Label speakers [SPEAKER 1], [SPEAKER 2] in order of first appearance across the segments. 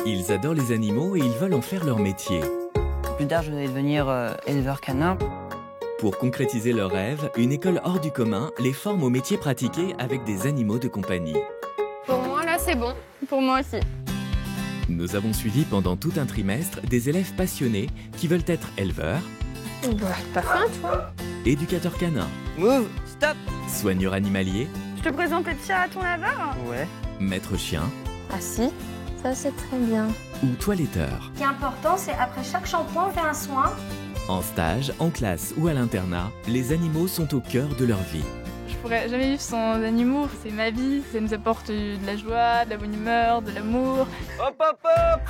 [SPEAKER 1] Ils adorent les animaux et ils veulent en faire leur métier.
[SPEAKER 2] Plus tard, je voudrais devenir éleveur canin.
[SPEAKER 1] Pour concrétiser leurs rêves, une école hors du commun les forme au métier pratiqué avec des animaux de compagnie.
[SPEAKER 3] Pour moi, là, c'est bon. Pour moi aussi.
[SPEAKER 1] Nous avons suivi pendant tout un trimestre des élèves passionnés qui veulent être éleveurs,
[SPEAKER 3] T'as faim, toi?
[SPEAKER 1] éducateurs canins,
[SPEAKER 2] Move, stop.
[SPEAKER 1] soigneurs animaliers,
[SPEAKER 3] Je te présente le chat à ton laveur?
[SPEAKER 2] Ouais.
[SPEAKER 1] maîtres chiens
[SPEAKER 3] Ah si, ça c'est très bien.
[SPEAKER 1] ou toiletteurs.
[SPEAKER 4] Ce qui est important, c'est après chaque shampoing, on fait un soin.
[SPEAKER 1] En stage, en classe ou à l'internat, les animaux sont au cœur de leur vie.
[SPEAKER 5] Je pourrais jamais vivre sans animaux, c'est ma vie, ça nous apporte de la joie, de la bonne humeur, de l'amour.
[SPEAKER 2] Hop, hop, hop.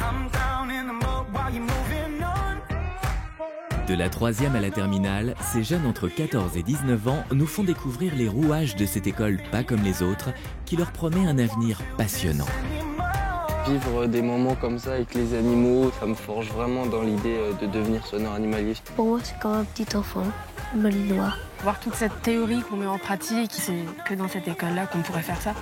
[SPEAKER 1] De la 3e à la terminale, ces jeunes entre 14 et 19 ans nous font découvrir les rouages de cette école pas comme les autres, qui leur promet un avenir passionnant.
[SPEAKER 6] Vivre des moments comme ça avec les animaux, ça me forge vraiment dans l'idée de devenir soigneur animalier.
[SPEAKER 4] Pour moi, c'est comme un petit enfant, malinois.
[SPEAKER 7] Voir toute cette théorie qu'on met en pratique, c'est que dans cette école-là qu'on pourrait faire ça.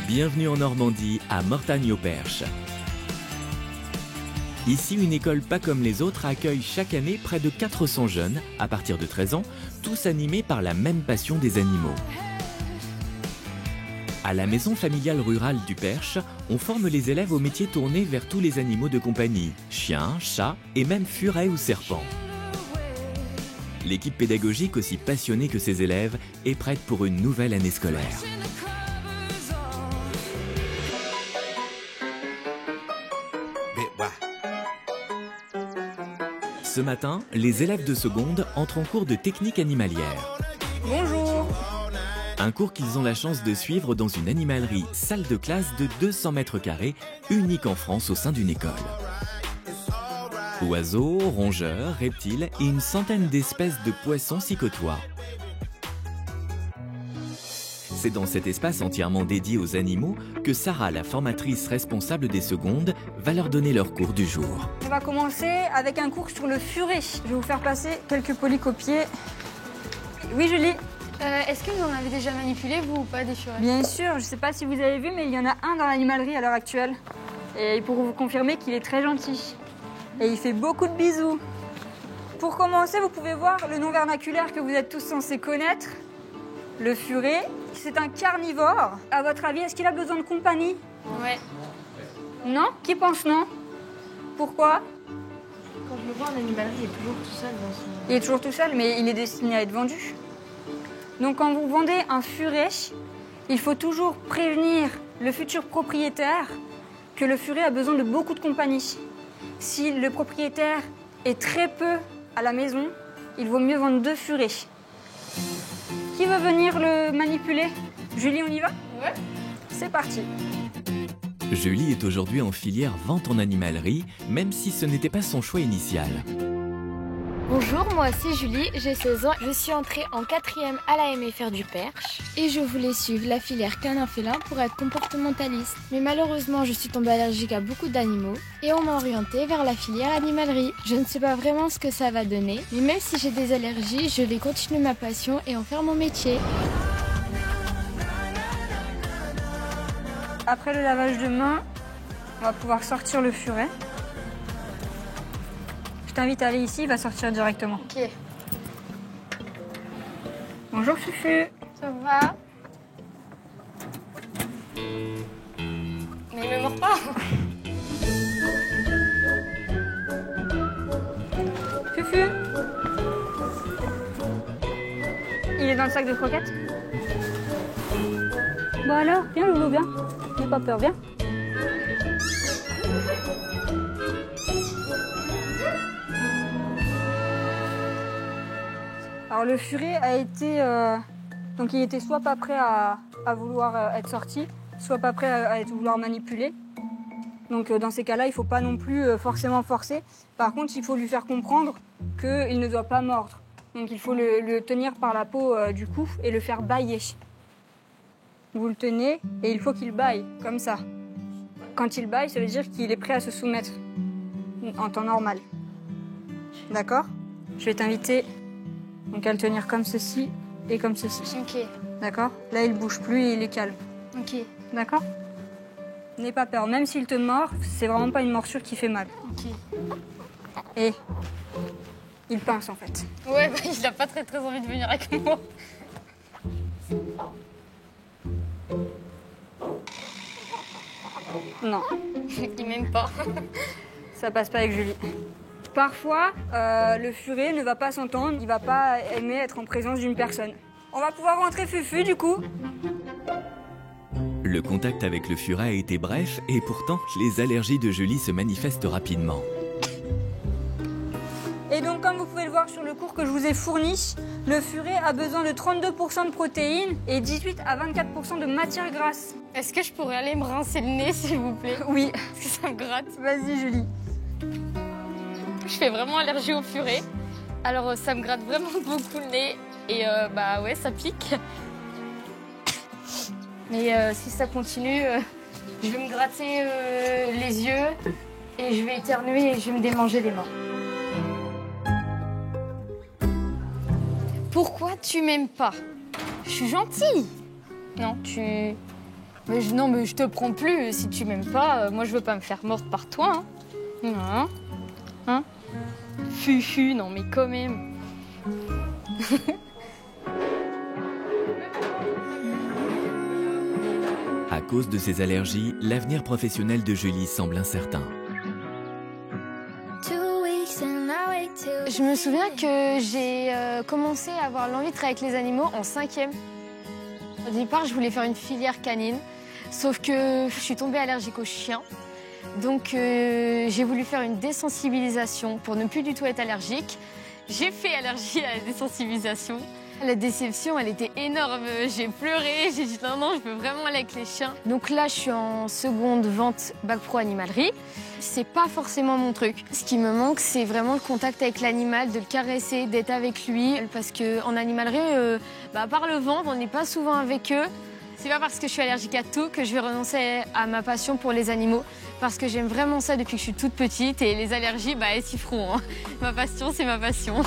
[SPEAKER 1] Bienvenue en Normandie, à Mortagne-au-Perche. Ici, une école pas comme les autres accueille chaque année près de 400 jeunes, à partir de 13 ans, tous animés par la même passion des animaux. À la maison familiale rurale du Perche, on forme les élèves au métier tourné vers tous les animaux de compagnie, chiens, chats et même furets ou serpents. L'équipe pédagogique, aussi passionnée que ses élèves, est prête pour une nouvelle année scolaire. Ce matin, les élèves de seconde entrent en cours de technique animalière.
[SPEAKER 3] Bonjour.
[SPEAKER 1] Un cours qu'ils ont la chance de suivre dans une animalerie salle de classe de 200 mètres carrés, unique en France au sein d'une école. Oiseaux, rongeurs, reptiles et une centaine d'espèces de poissons s'y côtoient. C'est dans cet espace entièrement dédié aux animaux que Sarah, la formatrice responsable des secondes, va leur donner leur cours du jour.
[SPEAKER 3] On va commencer avec un cours sur le furet. Je vais vous faire passer quelques polycopiés. Oui, Julie?
[SPEAKER 8] Est-ce que vous en avez déjà manipulé, vous, ou pas, des furets?
[SPEAKER 3] Bien sûr, je ne sais pas si vous avez vu, mais il y en a un dans l'animalerie à l'heure actuelle. Et il pourrait vous confirmer qu'il est très gentil. Et il fait beaucoup de bisous. Pour commencer, vous pouvez voir le nom vernaculaire que vous êtes tous censés connaître. Le furet, c'est un carnivore. À votre avis, est-ce qu'il a besoin de compagnie?
[SPEAKER 8] Ouais.
[SPEAKER 3] Non? Qui pense non? Pourquoi?
[SPEAKER 8] Quand je le vois en animalerie, il est toujours tout seul dans son...
[SPEAKER 3] Il est toujours tout seul, mais il est destiné à être vendu. Donc quand vous vendez un furet, il faut toujours prévenir le futur propriétaire que le furet a besoin de beaucoup de compagnie. Si le propriétaire est très peu à la maison, il vaut mieux vendre 2 furets. Qui veut venir le manipuler? Julie, on y va?
[SPEAKER 8] Ouais.
[SPEAKER 3] C'est parti.
[SPEAKER 1] Julie est aujourd'hui en filière vente en animalerie, même si ce n'était pas son choix initial.
[SPEAKER 9] Bonjour, moi c'est Julie, j'ai 16 ans, je suis entrée en 4e à la MFR du Perche et je voulais suivre la filière canin-félin pour être comportementaliste. Mais malheureusement, je suis tombée allergique à beaucoup d'animaux et on m'a orientée vers la filière animalerie. Je ne sais pas vraiment ce que ça va donner, mais même si j'ai des allergies, je vais continuer ma passion et en faire mon métier.
[SPEAKER 3] Après le lavage de mains, on va pouvoir sortir le furet. Je t'invite à aller ici, il va sortir directement.
[SPEAKER 8] Ok.
[SPEAKER 3] Bonjour Fufu.
[SPEAKER 8] Ça va? Mais il me mord pas.
[SPEAKER 3] Fufu. Il est dans le sac de croquettes? Bon alors, viens Loulou, viens. N'aie pas peur, viens. Alors le furet a été... donc il était soit pas prêt à vouloir être sorti, soit pas prêt à vouloir manipuler. Donc dans ces cas-là, il ne faut pas non plus forcément forcer. Par contre, il faut lui faire comprendre qu'il ne doit pas mordre. Donc il faut le tenir par la peau du cou et le faire bâiller. Vous le tenez et il faut qu'il bâille, comme ça. Quand il bâille, ça veut dire qu'il est prêt à se soumettre en temps normal. D'accord? Je vais t'inviter donc à le tenir comme ceci et comme ceci.
[SPEAKER 9] Ok.
[SPEAKER 3] D'accord? Là, il ne bouge plus et il est calme.
[SPEAKER 9] Ok.
[SPEAKER 3] D'accord? N'aie pas peur. Même s'il te mord, c'est vraiment pas une morsure qui fait mal.
[SPEAKER 9] Ok.
[SPEAKER 3] Et il pince en fait.
[SPEAKER 9] Ouais, bah, il a pas très envie de venir avec moi.
[SPEAKER 3] Non.
[SPEAKER 9] Il m'aime pas.
[SPEAKER 3] Ça passe pas avec Julie. Parfois, le furet ne va pas s'entendre, il va pas aimer être en présence d'une personne. On va pouvoir rentrer Fufu du coup.
[SPEAKER 1] Le contact avec le furet a été bref et pourtant les allergies de Julie se manifestent rapidement.
[SPEAKER 3] Et donc comme vous pouvez le voir sur le cours que je vous ai fourni, le furet a besoin de 32% de protéines et 18 à 24% de matière grasse.
[SPEAKER 9] Est-ce que je pourrais aller me rincer le nez, s'il vous plaît?
[SPEAKER 3] Oui.
[SPEAKER 9] Parce que ça me gratte.
[SPEAKER 3] Vas-y Julie.
[SPEAKER 9] Je fais vraiment allergie au furet. Alors ça me gratte vraiment beaucoup le nez. Et bah ouais, ça pique. Mais si ça continue, je vais me gratter les yeux et je vais éternuer et je vais me démanger les mains. Pourquoi tu m'aimes pas? Je suis gentille. Non, mais je te prends plus. Si tu m'aimes pas, moi je veux pas me faire mordre par toi. Hein? Hein? Fufu, non mais quand même.
[SPEAKER 1] À cause de ses allergies, l'avenir professionnel de Julie semble incertain.
[SPEAKER 9] Je me souviens que j'ai commencé à avoir l'envie de travailler avec les animaux en 5e. Au départ, je voulais faire une filière canine, sauf que je suis tombée allergique aux chiens. Donc j'ai voulu faire une désensibilisation pour ne plus du tout être allergique. J'ai fait allergie à la désensibilisation. La déception, elle était énorme. J'ai pleuré, j'ai dit non, je veux vraiment aller avec les chiens. Donc là, je suis en seconde vente Bac Pro Animalerie. C'est pas forcément mon truc. Ce qui me manque, c'est vraiment le contact avec l'animal, de le caresser, d'être avec lui. Parce qu'en animalerie, à part le vendre, on n'est pas souvent avec eux. C'est pas parce que je suis allergique à tout que je vais renoncer à ma passion pour les animaux. Parce que j'aime vraiment ça depuis que je suis toute petite. Et les allergies, elles s'y feront. Hein. Ma passion, c'est ma passion.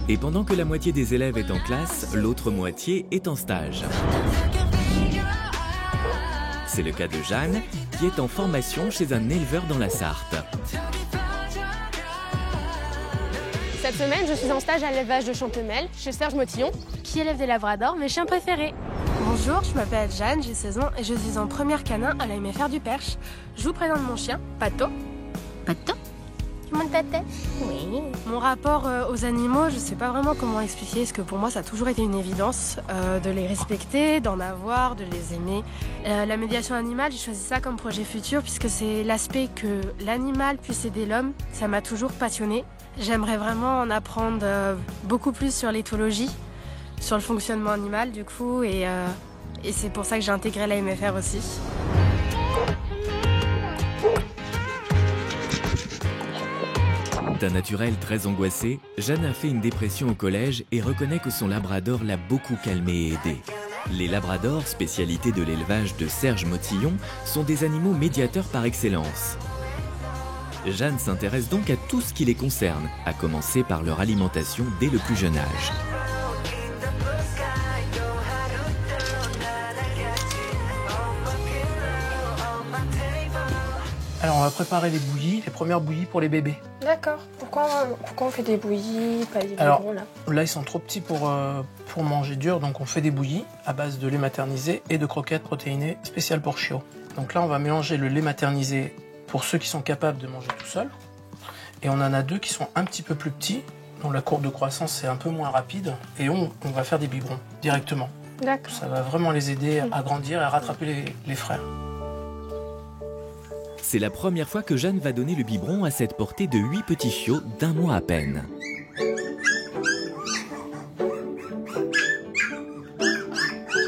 [SPEAKER 1] Et pendant que la moitié des élèves est en classe, l'autre moitié est en stage. C'est le cas de Jeanne, qui est en formation chez un éleveur dans la Sarthe.
[SPEAKER 10] Cette semaine, je suis en stage à l'élevage de Chantemelle, chez Serge Motillon, qui élève des labradors, mes chiens préférés.
[SPEAKER 7] Bonjour, je m'appelle Jeanne, j'ai 16 ans et je suis en première canin à la MFR du Perche. Je vous présente mon chien, Pato.
[SPEAKER 10] Pato? Tu montes ta tête?
[SPEAKER 7] Oui. Mon rapport aux animaux, je sais pas vraiment comment expliquer, parce que pour moi ça a toujours été une évidence de les respecter, d'en avoir, de les aimer. La médiation animale, j'ai choisi ça comme projet futur puisque c'est l'aspect que l'animal puisse aider l'homme, ça m'a toujours passionnée. J'aimerais vraiment en apprendre beaucoup plus sur l'éthologie, sur le fonctionnement animal du coup, et c'est pour ça que j'ai intégré la MFR aussi.
[SPEAKER 1] D'un naturel très angoissé, Jeanne a fait une dépression au collège et reconnaît que son labrador l'a beaucoup calmée et aidée. Les labradors, spécialité de l'élevage de Serge Motillon, sont des animaux médiateurs par excellence. Jeanne s'intéresse donc à tout ce qui les concerne, à commencer par leur alimentation dès le plus jeune âge.
[SPEAKER 11] Alors on va préparer les bouillies, les premières bouillies pour les bébés.
[SPEAKER 10] D'accord. Pourquoi on fait des bouillies, pas des
[SPEAKER 11] Alors,
[SPEAKER 10] biberons là?
[SPEAKER 11] Là ils sont trop petits pour manger dur, donc on fait des bouillies à base de lait maternisé et de croquettes protéinées spéciales pour chiots. Donc là on va mélanger le lait maternisé pour ceux qui sont capables de manger tout seuls. Et on en a deux qui sont un petit peu plus petits, dont la courbe de croissance est un peu moins rapide. Et on va faire des biberons directement.
[SPEAKER 10] D'accord.
[SPEAKER 11] Ça va vraiment les aider à grandir et à rattraper les frères.
[SPEAKER 1] C'est la première fois que Jeanne va donner le biberon à cette portée de 8 petits chiots d'1 mois à peine.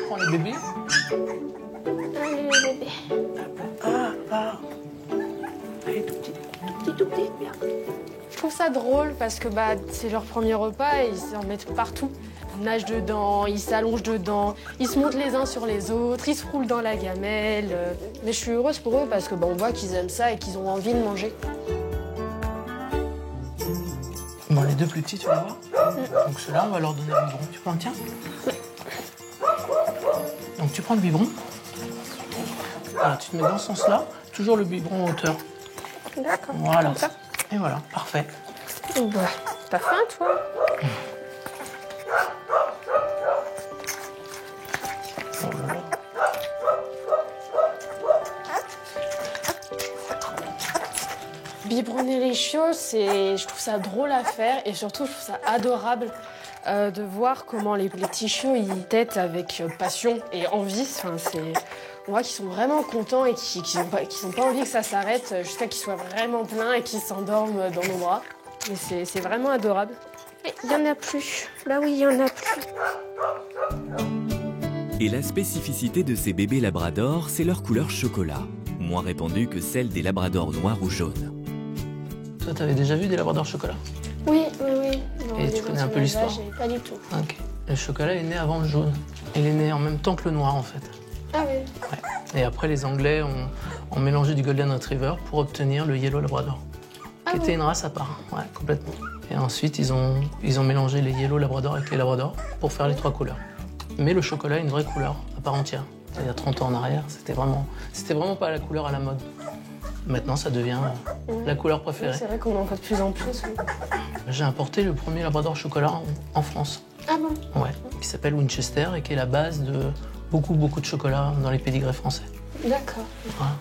[SPEAKER 11] Prends les bébés.
[SPEAKER 10] Allez les bébés.
[SPEAKER 4] tout petit.
[SPEAKER 10] Je trouve ça drôle parce que c'est leur premier repas et ils en mettent partout. Ils nagent dedans, ils s'allongent dedans, ils se montent les uns sur les autres, ils se roulent dans la gamelle. Mais je suis heureuse pour eux parce que on voit qu'ils aiment ça et qu'ils ont envie de manger.
[SPEAKER 11] Bon, les deux plus petits, tu vas voir. Donc ceux-là, on va leur donner le biberon. Tu prends le tien? Donc tu prends le biberon. Voilà, tu te mets dans ce sens-là, toujours le biberon en hauteur.
[SPEAKER 10] D'accord.
[SPEAKER 11] Voilà. Et voilà, parfait.
[SPEAKER 10] T'as faim, toi? Biberonner les chiots, je trouve ça drôle à faire et surtout je trouve ça adorable de voir comment les petits chiots ils tètent avec passion et envie. On voit qu'ils sont vraiment contents et qu'ils n'ont pas envie que ça s'arrête jusqu'à qu'ils soient vraiment pleins et qu'ils s'endorment dans nos bras. Et c'est vraiment adorable.
[SPEAKER 4] Il n'y en a plus. Bah oui, il y en a plus.
[SPEAKER 1] Et la spécificité de ces bébés labradors, c'est leur couleur chocolat, moins répandue que celle des labradors noirs ou jaunes.
[SPEAKER 11] Toi, t'avais déjà vu des labradors chocolat?
[SPEAKER 10] Oui. Non,
[SPEAKER 11] et tu connais un peu l'histoire?
[SPEAKER 10] Pas du tout.
[SPEAKER 11] Ok. Le chocolat est né avant le jaune. Il est né en même temps que le noir, en fait.
[SPEAKER 10] Ah oui.
[SPEAKER 11] Ouais. Et après, les Anglais ont mélangé du Golden Retriever pour obtenir le Yellow Labrador, qui était une race à part. Ouais, complètement. Et ensuite, ils ont mélangé les Yellow Labrador avec les Labrador pour faire les trois couleurs. Mais le chocolat est une vraie couleur à part entière. Il y a 30 ans en arrière, c'était vraiment pas la couleur à la mode. Maintenant, ça devient la couleur préférée.
[SPEAKER 10] C'est vrai qu'on en voit de plus en plus. Oui.
[SPEAKER 11] J'ai importé le premier Labrador chocolat en France.
[SPEAKER 10] Ah bon?
[SPEAKER 11] Ouais, qui s'appelle Winchester et qui est la base de beaucoup de chocolat dans les pédigrés français.
[SPEAKER 10] D'accord.
[SPEAKER 11] Voilà.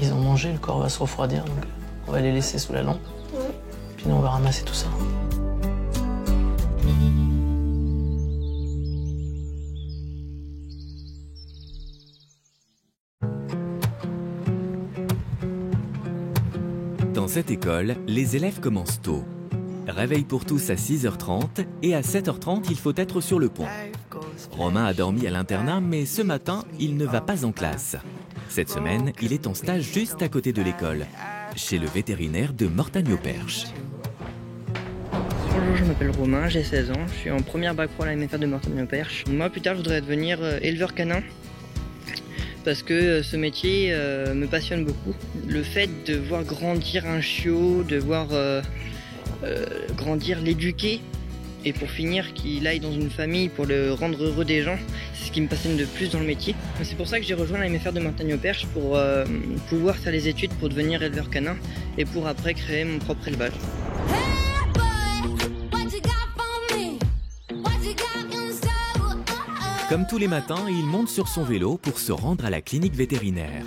[SPEAKER 11] Ils ont mangé, le corps va se refroidir, donc on va les laisser sous la lampe.
[SPEAKER 10] Ouais.
[SPEAKER 11] Puis nous, on va ramasser tout ça.
[SPEAKER 1] Dans cette école, les élèves commencent tôt. Réveil pour tous à 6h30 et à 7h30, il faut être sur le pont. Romain a dormi à l'internat, mais ce matin, il ne va pas en classe. Cette semaine, il est en stage juste à côté de l'école, chez le vétérinaire de Mortagne-au-Perche.
[SPEAKER 12] Bonjour, je m'appelle Romain, j'ai 16 ans, je suis en première bac pro à la MFR de Mortagne-au-Perche. Moi, plus tard, je voudrais devenir éleveur canin. Parce que ce métier me passionne beaucoup. Le fait de voir grandir un chiot, de voir grandir, l'éduquer, et pour finir qu'il aille dans une famille pour le rendre heureux des gens, c'est ce qui me passionne de plus dans le métier. C'est pour ça que j'ai rejoint la MFR de Mortagne-au-Perche pour pouvoir faire les études pour devenir éleveur canin et pour après créer mon propre élevage.
[SPEAKER 1] Comme tous les matins, il monte sur son vélo pour se rendre à la clinique vétérinaire.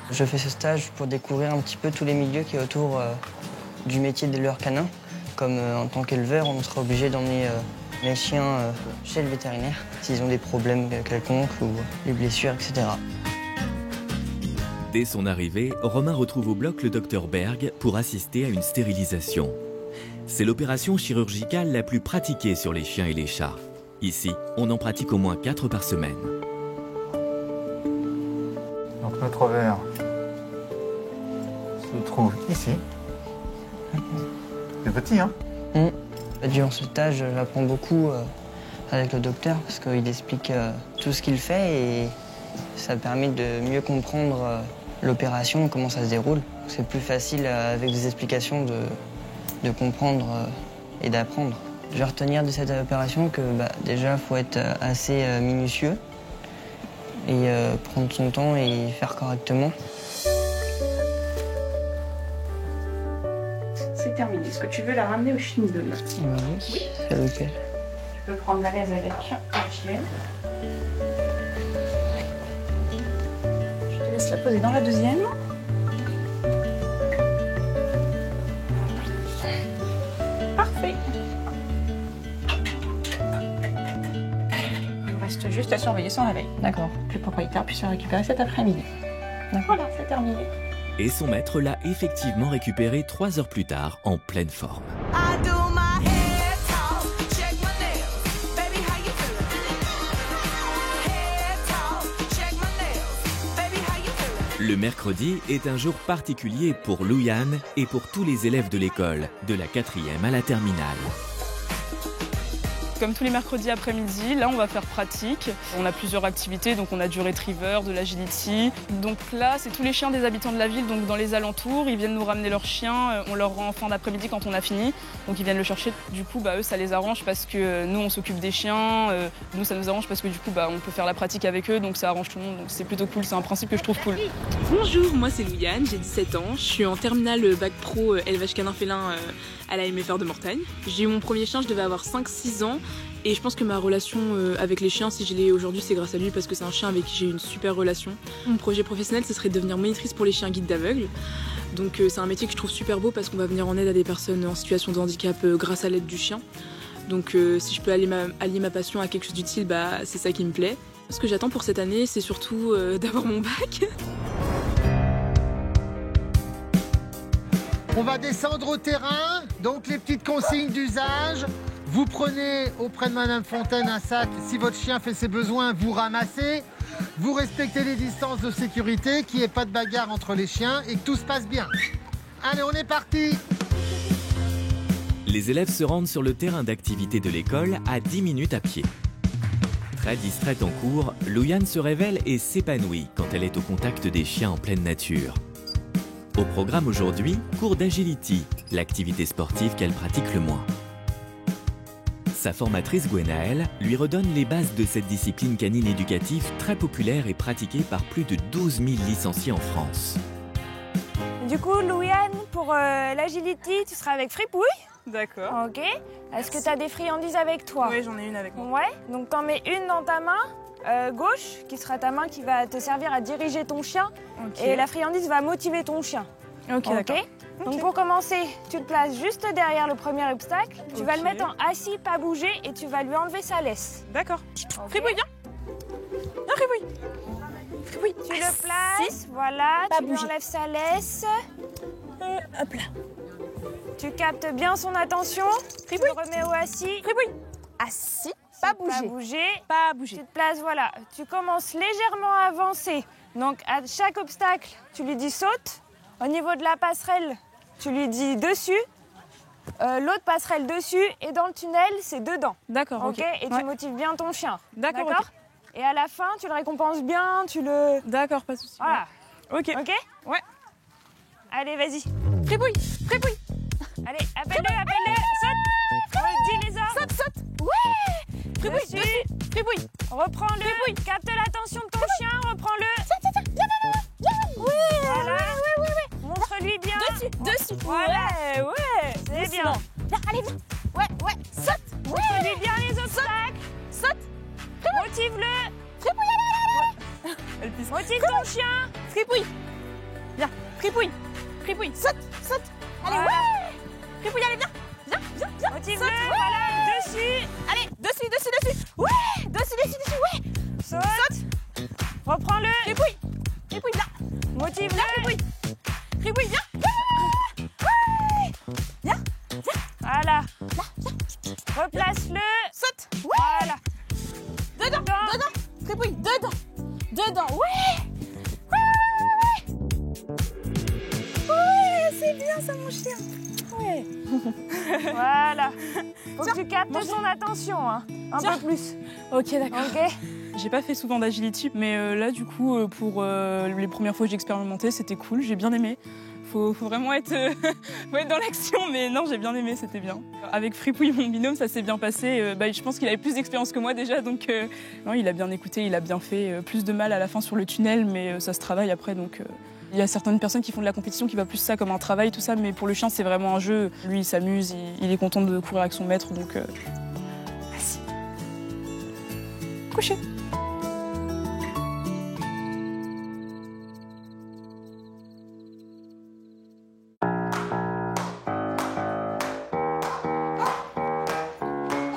[SPEAKER 2] Je fais ce stage pour découvrir un petit peu tous les milieux qui est autour du métier d'éleveur canin. Comme en tant qu'éleveur, on sera obligé d'emmener les chiens chez le vétérinaire s'ils ont des problèmes quelconques ou des blessures, etc.
[SPEAKER 1] Dès son arrivée, Romain retrouve au bloc le docteur Berg pour assister à une stérilisation. C'est l'opération chirurgicale la plus pratiquée sur les chiens et les chats. Ici, on en pratique au moins 4 par semaine.
[SPEAKER 13] Donc notre verre se trouve ici. C'est petit, hein?
[SPEAKER 2] Durant ce stage, j'apprends beaucoup avec le docteur parce qu'il explique tout ce qu'il fait et ça permet de mieux comprendre l'opération, comment ça se déroule. C'est plus facile avec des explications de comprendre et d'apprendre. Je vais retenir de cette opération que déjà, il faut être assez minutieux et prendre son temps et faire correctement.
[SPEAKER 14] C'est terminé. Est-ce que tu veux la ramener au Schindel?
[SPEAKER 2] Oui, c'est lequel?
[SPEAKER 14] Tu peux prendre la laisse avec la chienne. Je te laisse la poser dans la deuxième. Parfait. Il nous reste juste à surveiller son réveil. D'accord. Que le propriétaire puisse le récupérer cet après-midi. Voilà, c'est terminé.
[SPEAKER 1] Et son maître l'a effectivement récupéré 3 heures plus tard, en pleine forme. Le mercredi est un jour particulier pour Louyann et pour tous les élèves de l'école, de la 4e à la terminale.
[SPEAKER 15] Comme tous les mercredis après-midi, là on va faire pratique. On a plusieurs activités, donc on a du retriever, de l'agility. Donc là, c'est tous les chiens des habitants de la ville, donc dans les alentours. Ils viennent nous ramener leurs chiens, on leur rend en fin d'après-midi quand on a fini. Donc ils viennent le chercher. Du coup, eux, ça les arrange parce que nous, on s'occupe des chiens. Nous, ça nous arrange parce que du coup, on peut faire la pratique avec eux, donc ça arrange tout le monde. Donc c'est plutôt cool, c'est un principe que je trouve cool.
[SPEAKER 16] Bonjour, moi c'est Louyann, j'ai 17 ans. Je suis en terminale bac pro élevage canin félin à la MFR de Mortagne. J'ai eu mon premier chien, je devais avoir 5-6 ans. Et je pense que ma relation avec les chiens, si je l'ai aujourd'hui, c'est grâce à lui parce que c'est un chien avec qui j'ai une super relation. Mon projet professionnel, ce serait de devenir monitrice pour les chiens guides d'aveugles. Donc c'est un métier que je trouve super beau parce qu'on va venir en aide à des personnes en situation de handicap grâce à l'aide du chien. Donc si je peux allier ma passion à quelque chose d'utile, c'est ça qui me plaît. Ce que j'attends pour cette année, c'est surtout d'avoir mon bac.
[SPEAKER 17] On va descendre au terrain, donc les petites consignes d'usage. Vous prenez auprès de Madame Fontaine un sac, si votre chien fait ses besoins, vous ramassez. Vous respectez les distances de sécurité, qu'il n'y ait pas de bagarre entre les chiens et que tout se passe bien. Allez, on est parti!
[SPEAKER 1] Les élèves se rendent sur le terrain d'activité de l'école à 10 minutes à pied. Très distraite en cours, Louyann se révèle et s'épanouit quand elle est au contact des chiens en pleine nature. Au programme aujourd'hui, cours d'agility, l'activité sportive qu'elle pratique le moins. Sa formatrice Gwenaëlle lui redonne les bases de cette discipline canine éducative très populaire et pratiquée par plus de 12 000 licenciés en France.
[SPEAKER 18] Du coup, Louyann, pour l'agility, tu seras avec Fripouille.
[SPEAKER 15] D'accord.
[SPEAKER 18] Ok. Est-ce que tu as des friandises avec toi?
[SPEAKER 15] Oui, j'en ai une avec moi.
[SPEAKER 18] Ouais. Donc t'en mets une dans ta main gauche, qui sera ta main qui va te servir à diriger ton chien. Okay. Et la friandise va motiver ton chien.
[SPEAKER 15] Ok, d'accord.
[SPEAKER 18] Donc pour commencer, tu te places juste derrière le premier obstacle. Tu vas le mettre en assis, pas bouger, et tu vas lui enlever sa laisse.
[SPEAKER 15] D'accord. Fripouille, viens. Viens, Fripouille.
[SPEAKER 18] Fripouille. Tu le places, voilà, tu lui enlèves sa laisse.
[SPEAKER 15] Hop là.
[SPEAKER 18] Tu captes bien son attention. Fripouille. Tu le remets au assis.
[SPEAKER 15] Fripouille.
[SPEAKER 18] Assis, pas bouger. Pas bouger. Tu te places, voilà. Tu commences légèrement à avancer. Donc à chaque obstacle, tu lui dis saute. Au niveau de la passerelle, tu lui dis dessus, l'autre passerelle dessus, et dans le tunnel, c'est dedans.
[SPEAKER 15] D'accord, ok.
[SPEAKER 18] Et tu motives bien ton chien.
[SPEAKER 15] D'accord.
[SPEAKER 18] Et à la fin, tu le récompenses bien, tu le...
[SPEAKER 15] D'accord, pas de souci.
[SPEAKER 18] Voilà.
[SPEAKER 15] Ok.
[SPEAKER 18] Ok.
[SPEAKER 15] Ouais.
[SPEAKER 18] Allez, vas-y.
[SPEAKER 15] Fripouille.
[SPEAKER 18] Allez, appelle-le, saute. Dis les ordres.
[SPEAKER 15] Saute.
[SPEAKER 18] Ouais.
[SPEAKER 15] Fripouille, Fripouille.
[SPEAKER 18] Reprends-le.
[SPEAKER 15] Fripouille.
[SPEAKER 18] Capte l'attention de ton chien, reprends-le.
[SPEAKER 15] Saute.
[SPEAKER 18] Oui. Voilà.
[SPEAKER 15] Ouais.
[SPEAKER 18] Montre-lui bien.
[SPEAKER 15] Dessus.
[SPEAKER 18] Voilà, ouais. C'est bien.
[SPEAKER 15] Viens, allez, viens. Ouais. Saute.
[SPEAKER 18] Montre-lui bien les obstacles.
[SPEAKER 15] Saute.
[SPEAKER 18] Motive-le.
[SPEAKER 15] Fripouille, allez.
[SPEAKER 18] Motive ton chien.
[SPEAKER 15] Fripouille. Viens. Fripouille. Saute. Allez,
[SPEAKER 18] voilà.
[SPEAKER 15] Ouais. Fripouille, allez, viens.
[SPEAKER 18] Motive-le, voilà, dessus.
[SPEAKER 15] Allez, dessus. Ouais. Dessus, ouais.
[SPEAKER 18] Saute. Reprends-le.
[SPEAKER 15] Fripouille, là.
[SPEAKER 18] Motive-le.
[SPEAKER 15] Fripouille, viens. Viens.
[SPEAKER 18] Voilà.
[SPEAKER 15] Là.
[SPEAKER 18] Replace-le.
[SPEAKER 15] Saute.
[SPEAKER 18] Voilà.
[SPEAKER 15] Dedans. Fripouille, dedans. Ouais. Ouais, c'est bien ça, mon chien. Ouais.
[SPEAKER 18] Voilà. Faut que tu captes son attention, hein. Un peu plus.
[SPEAKER 15] Ok, d'accord.
[SPEAKER 18] Ok.
[SPEAKER 15] J'ai pas fait souvent d'agility, mais là, du coup, pour les premières fois que j'ai expérimenté, c'était cool, j'ai bien aimé. Faut vraiment être, faut être dans l'action, mais non, j'ai bien aimé, c'était bien. Avec Fripouille, mon binôme, ça s'est bien passé. Je pense qu'il avait plus d'expérience que moi déjà, donc non, il a bien écouté, il a bien fait. Plus de mal à la fin sur le tunnel, mais ça se travaille après, donc... Il y a certaines personnes qui font de la compétition qui voient plus ça comme un travail, tout ça, mais pour le chien, c'est vraiment un jeu. Lui, il s'amuse, il est content de courir avec son maître, donc... Vas-y. Couché.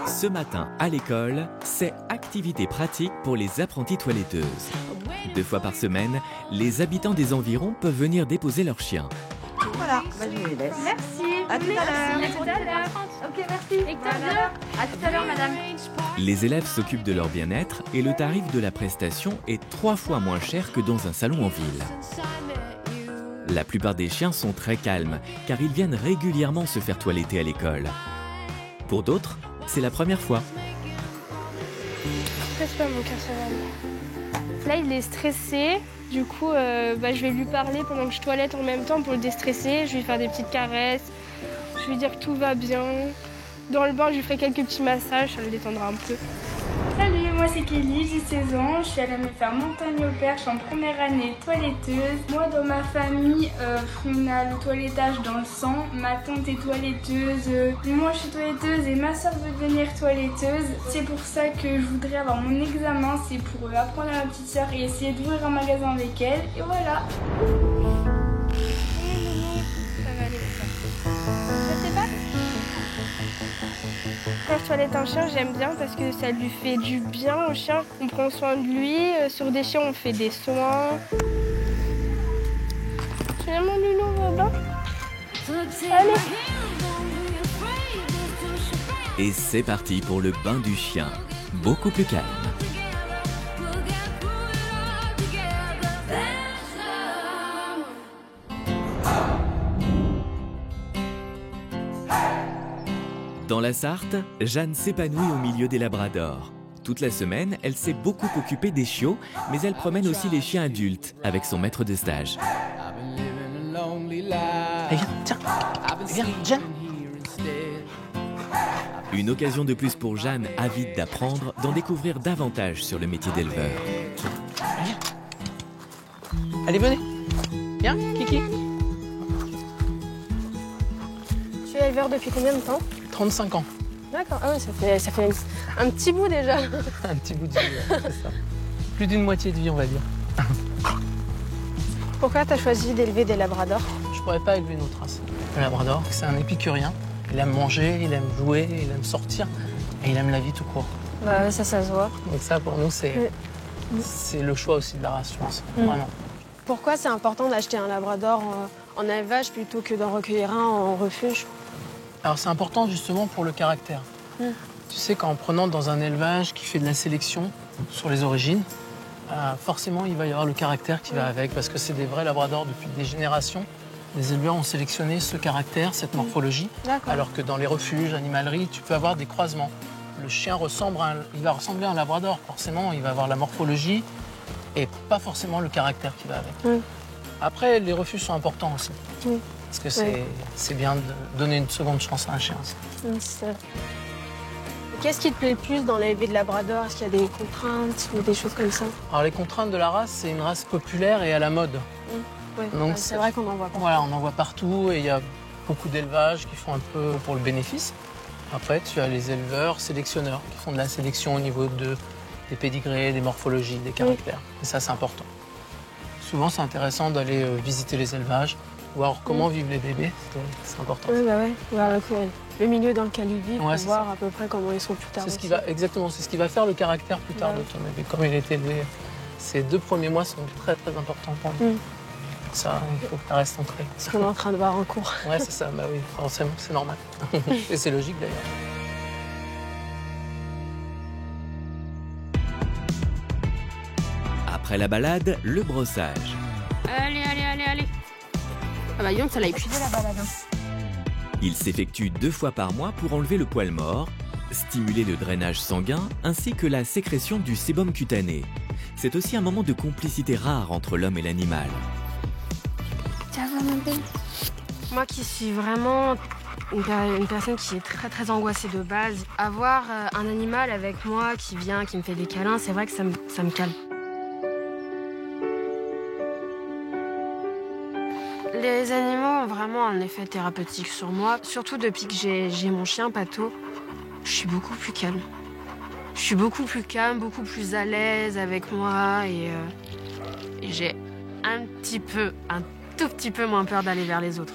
[SPEAKER 1] Ce matin, à l'école, c'est activité pratique pour les apprentis toiletteuses. 2 fois par semaine, les habitants des environs peuvent venir déposer leurs chiens.
[SPEAKER 14] Voilà, je les laisse.
[SPEAKER 8] Merci.
[SPEAKER 14] À tout à l'heure.
[SPEAKER 8] Ok, merci. Et tout à l'heure. À tout à l'heure, madame.
[SPEAKER 1] Les élèves s'occupent de leur bien-être et le tarif de la prestation est 3 fois moins cher que dans un salon en ville. La plupart des chiens sont très calmes car ils viennent régulièrement se faire toiletter à l'école. Pour d'autres, c'est la première fois.
[SPEAKER 4] Stresse pas mon cœur. Là, il est stressé. Du coup, je vais lui parler pendant que je toilette en même temps pour le déstresser. Je vais lui faire des petites caresses. Je vais lui dire que tout va bien. Dans le bain, je lui ferai quelques petits massages, ça le détendra un peu.
[SPEAKER 5] Salut, moi c'est Kelly, j'ai 16 ans, je suis à la MFR Montagne-au-Perche en première année toiletteuse. Moi dans ma famille, on a le toilettage dans le sang, ma tante est toiletteuse, moi je suis toiletteuse et ma soeur veut devenir toiletteuse. C'est pour ça que je voudrais avoir mon examen, c'est pour apprendre à ma petite soeur et essayer d'ouvrir un magasin avec elle, et voilà.
[SPEAKER 4] Ça va aller, ça te pas? Quand je toilette un chien, j'aime bien parce que ça lui fait du bien au chien. On prend soin de lui. Sur des chiens, on fait des soins. Tu viens mon loulou au bain? Allez.
[SPEAKER 1] Et c'est parti pour le bain du chien, beaucoup plus calme. Dans la Sarthe, Jeanne s'épanouit au milieu des labradors. Toute la semaine, elle s'est beaucoup occupée des chiots, mais elle promène aussi les chiens adultes avec son maître de stage.
[SPEAKER 11] Viens, tiens, viens, Jeanne.
[SPEAKER 1] Une occasion de plus pour Jeanne, avide d'apprendre, d'en découvrir davantage sur le métier d'éleveur.
[SPEAKER 11] Allez, venez. Viens, Kiki.
[SPEAKER 4] Tu es éleveur depuis combien de temps?
[SPEAKER 11] 35 ans.
[SPEAKER 4] D'accord, ah ouais, ça fait un petit bout déjà.
[SPEAKER 11] Un petit bout de vie, c'est ça. Plus d'une moitié de vie, on va dire.
[SPEAKER 4] Pourquoi tu as choisi d'élever des labradors?
[SPEAKER 11] Je pourrais pas élever une autre race. Le labrador, c'est un épicurien. Il aime manger, il aime jouer, il aime sortir et il aime la vie tout court.
[SPEAKER 4] Bah ça se voit.
[SPEAKER 11] Donc ça, pour nous, c'est le choix aussi de la race, je pense. Vraiment.
[SPEAKER 4] Pourquoi c'est important d'acheter un labrador en élevage plutôt que d'en recueillir un en refuge?
[SPEAKER 11] Alors c'est important justement pour le caractère. Tu sais qu'en prenant dans un élevage qui fait de la sélection sur les origines, forcément il va y avoir le caractère qui va avec, parce que c'est des vrais labradors depuis des générations. Les éleveurs ont sélectionné ce caractère, cette morphologie, alors que dans les refuges, animaleries, tu peux avoir des croisements. Le chien il va ressembler à un labrador, forcément, il va avoir la morphologie et pas forcément le caractère qui va avec. Après, les refuges sont importants aussi. Parce que c'est bien de donner une seconde chance à un chien.
[SPEAKER 4] Qu'est-ce qui te plaît le plus dans l'élevé de labrador? Est-ce qu'il y a des contraintes ou des choses comme ça?
[SPEAKER 11] Alors les contraintes de la race, c'est une race populaire et à la mode.
[SPEAKER 4] Donc c'est vrai qu'on en voit partout.
[SPEAKER 11] Voilà, on en voit partout et il y a beaucoup d'élevages qui font un peu pour le bénéfice. Après, tu as les éleveurs sélectionneurs qui font de la sélection au niveau des pédigrés, des morphologies, des caractères. Et ça, c'est important. Souvent, c'est intéressant d'aller visiter les élevages, voir comment vivent les bébés, c'est important.
[SPEAKER 4] Oui, voir le milieu dans lequel ils vivent, pour voir à peu près comment ils sont plus tard.
[SPEAKER 11] Exactement, c'est ce qui va faire le caractère plus tard de ton bébé, comment il est élevé. Ces 2 premiers mois sont très très importants pour nous. Ça, il faut que ça reste ancré.
[SPEAKER 4] Ce qu'on est en train de voir en cours.
[SPEAKER 11] Ouais, c'est ça, bah oui, forcément, c'est normal. Et c'est logique d'ailleurs.
[SPEAKER 1] Après la balade, le brossage.
[SPEAKER 4] Allez. Ah bah donc ça l'a épuisé la balade.
[SPEAKER 1] Il s'effectue 2 fois par mois pour enlever le poil mort, stimuler le drainage sanguin ainsi que la sécrétion du sébum cutané. C'est aussi un moment de complicité rare entre l'homme et l'animal.
[SPEAKER 7] Moi qui suis vraiment une personne qui est très très angoissée de base, avoir un animal avec moi qui vient, qui me fait des câlins, c'est vrai que ça me calme. Les animaux ont vraiment un effet thérapeutique sur moi, surtout depuis que j'ai mon chien Pato. Je suis beaucoup plus calme. Je suis beaucoup plus calme, beaucoup plus à l'aise avec moi et j'ai un tout petit peu moins peur d'aller vers les autres.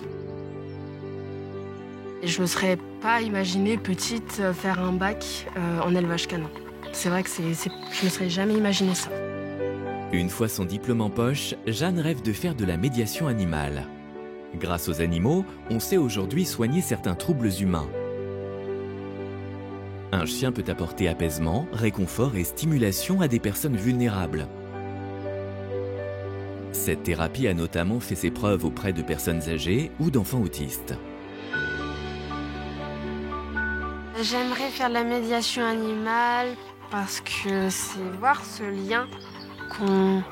[SPEAKER 7] Et je me serais pas imaginé petite faire un bac en élevage canin. C'est vrai que je me serais jamais imaginé ça.
[SPEAKER 1] Une fois son diplôme en poche, Jeanne rêve de faire de la médiation animale. Grâce aux animaux, on sait aujourd'hui soigner certains troubles humains. Un chien peut apporter apaisement, réconfort et stimulation à des personnes vulnérables. Cette thérapie a notamment fait ses preuves auprès de personnes âgées ou d'enfants autistes.
[SPEAKER 7] J'aimerais faire de la médiation animale parce que c'est voir ce lien qu'ont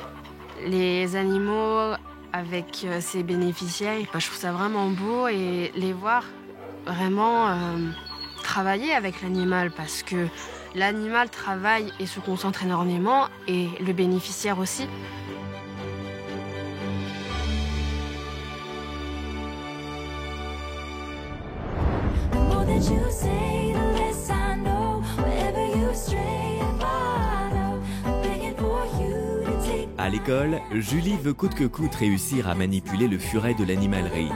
[SPEAKER 7] les animaux avec ses bénéficiaires. Je trouve ça vraiment beau et les voir vraiment travailler avec l'animal parce que l'animal travaille et se concentre énormément et le bénéficiaire aussi.
[SPEAKER 1] À l'école, Julie veut coûte que coûte réussir à manipuler le furet de l'animalerie.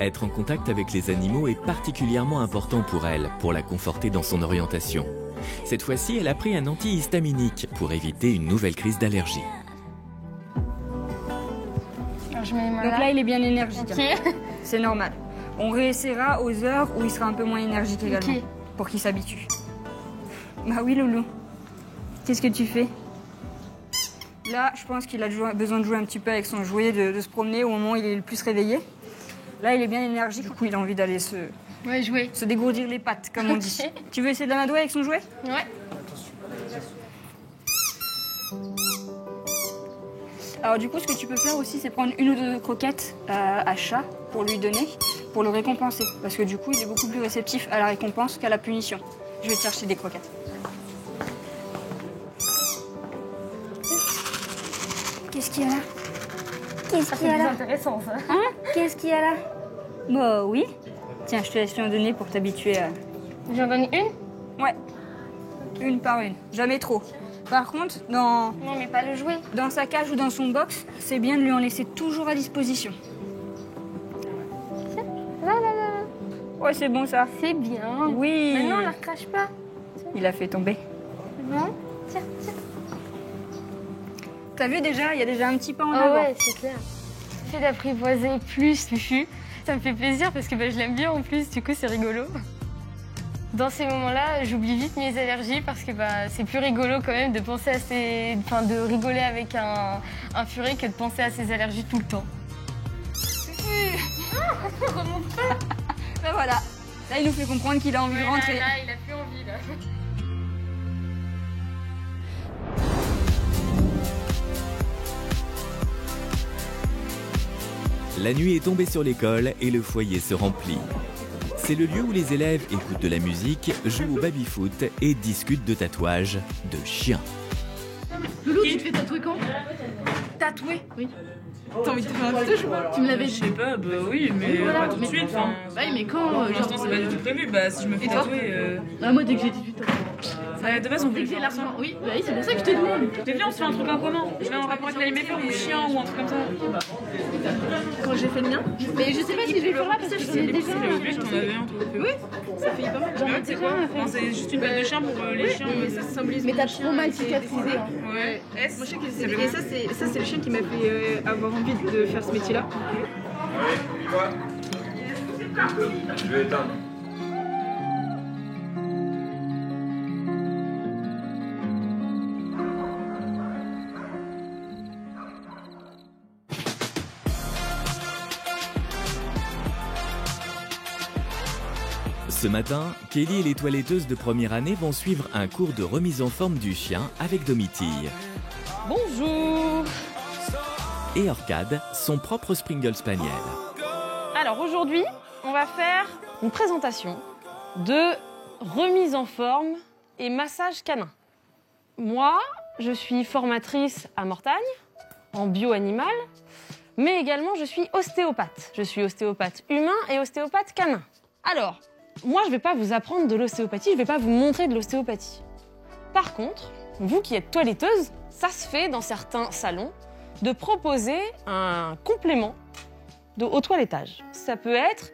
[SPEAKER 1] Être en contact avec les animaux est particulièrement important pour elle, pour la conforter dans son orientation. Cette fois-ci, elle a pris un antihistaminique pour éviter une nouvelle crise d'allergie.
[SPEAKER 3] Donc là, il est bien énergique.
[SPEAKER 4] Okay.
[SPEAKER 3] C'est normal. On réessayera aux heures où il sera un peu moins énergique également, pour qu'il s'habitue. Bah oui, Loulou. Qu'est-ce que tu fais? Là, je pense qu'il a besoin de jouer un petit peu avec son jouet, de se promener au moment où il est le plus réveillé. Là, il est bien énergique, du coup, il a envie d'aller se dégourdir les pattes, comme on dit. Tu veux essayer de l'amadouer avec son jouet?
[SPEAKER 4] Ouais.
[SPEAKER 3] Alors du coup, ce que tu peux faire aussi, c'est prendre une ou deux croquettes à chat pour lui donner, pour le récompenser. Parce que du coup, il est beaucoup plus réceptif à la récompense qu'à la punition. Je vais te chercher des croquettes. Qu'est-ce qu'il y a là? Qu'est-ce qu'il y a là?
[SPEAKER 4] C'est intéressant, ça.
[SPEAKER 3] Hein? Qu'est-ce qu'il y a là? Bah oui. Tiens, je te laisse lui en donner pour t'habituer à...
[SPEAKER 4] J'en donne une?
[SPEAKER 3] Ouais. Une par une. Jamais trop. Par contre, dans...
[SPEAKER 4] Non, mais pas le jouet.
[SPEAKER 3] Dans sa cage ou dans son box, c'est bien de lui en laisser toujours à disposition.
[SPEAKER 4] Là, là, là.
[SPEAKER 3] Ouais, c'est bon ça.
[SPEAKER 4] C'est bien.
[SPEAKER 3] Oui.
[SPEAKER 4] Maintenant, on ne la recrache pas.
[SPEAKER 3] Il a fait tomber.
[SPEAKER 4] Non. Tiens, tiens.
[SPEAKER 3] T'as vu déjà, il y a déjà un petit pas en
[SPEAKER 4] Oh
[SPEAKER 3] avant.
[SPEAKER 4] ouais, c'est clair. Le fait d'apprivoiser plus Fufu, ça me fait plaisir parce que je l'aime bien en plus, du coup c'est rigolo. Dans ces moments-là, j'oublie vite mes allergies parce que c'est plus rigolo quand même de penser à de rigoler avec un furet que de penser à ses allergies tout le temps.
[SPEAKER 3] Remonte pas. Ben voilà. Là, il nous fait comprendre qu'il a envie de rentrer.
[SPEAKER 4] Là, il a plus envie là.
[SPEAKER 1] La nuit est tombée sur l'école et le foyer se remplit. C'est le lieu où les élèves écoutent de la musique, jouent au baby-foot et discutent de tatouages de chiens.
[SPEAKER 8] Loulou, tu te fais tatouer quand?
[SPEAKER 14] Tatouer?
[SPEAKER 8] Oui. T'as envie de te faire un tatouage ou pas? Tu me l'avais dit.
[SPEAKER 14] Je sais pas, bah oui, mais pas tout de suite. Enfin,
[SPEAKER 8] bah oui, mais quand?
[SPEAKER 14] pour l'instant, c'est pas du tout prévu. Bah, si je me fais tatouer.
[SPEAKER 8] Ah, moi, dès que j'ai 18 ans.
[SPEAKER 14] De base, on voulait
[SPEAKER 8] Dès que
[SPEAKER 14] faire
[SPEAKER 8] j'ai
[SPEAKER 14] ça.
[SPEAKER 8] l'argent. Oui, bah oui, c'est pour ça que je te demande.
[SPEAKER 14] Mais viens, on se fait un truc en commun. Je vais en rapport avec l'animateur ou chien ou un truc comme ça.
[SPEAKER 8] Quand j'ai fait le mien. Mais je sais pas si je vais le faire là parce que j'en ai déjà.
[SPEAKER 14] J'ai oublié que t'en avais un, toi.
[SPEAKER 8] Oui, ça fait pas mal.
[SPEAKER 14] Mais c'est quoi? C'est juste une balle de chien pour les chiens.
[SPEAKER 8] Ça symbolise. Mais t'as trop mal cicatrisé.
[SPEAKER 14] Ouais.
[SPEAKER 8] Moi, je sais que et ça, c'est le chien qui m'a fait avoir envie de faire ce métier-là.
[SPEAKER 19] Je vais éteindre.
[SPEAKER 1] Ce matin, Kelly et les toiletteuses de première année vont suivre un cours de remise en forme du chien avec Domitille.
[SPEAKER 10] Bonjour.
[SPEAKER 1] Et Orcade, son propre Springer Spaniel.
[SPEAKER 10] Alors aujourd'hui, on va faire une présentation de remise en forme et massage canin. Moi, je suis formatrice à Mortagne, en bio-animal, mais également je suis ostéopathe. Je suis ostéopathe humain et ostéopathe canin. Alors, moi, je ne vais pas vous apprendre de l'ostéopathie, je ne vais pas vous montrer de l'ostéopathie. Par contre, vous qui êtes toiletteuse, ça se fait dans certains salons de proposer un complément au toilettage. Ça peut être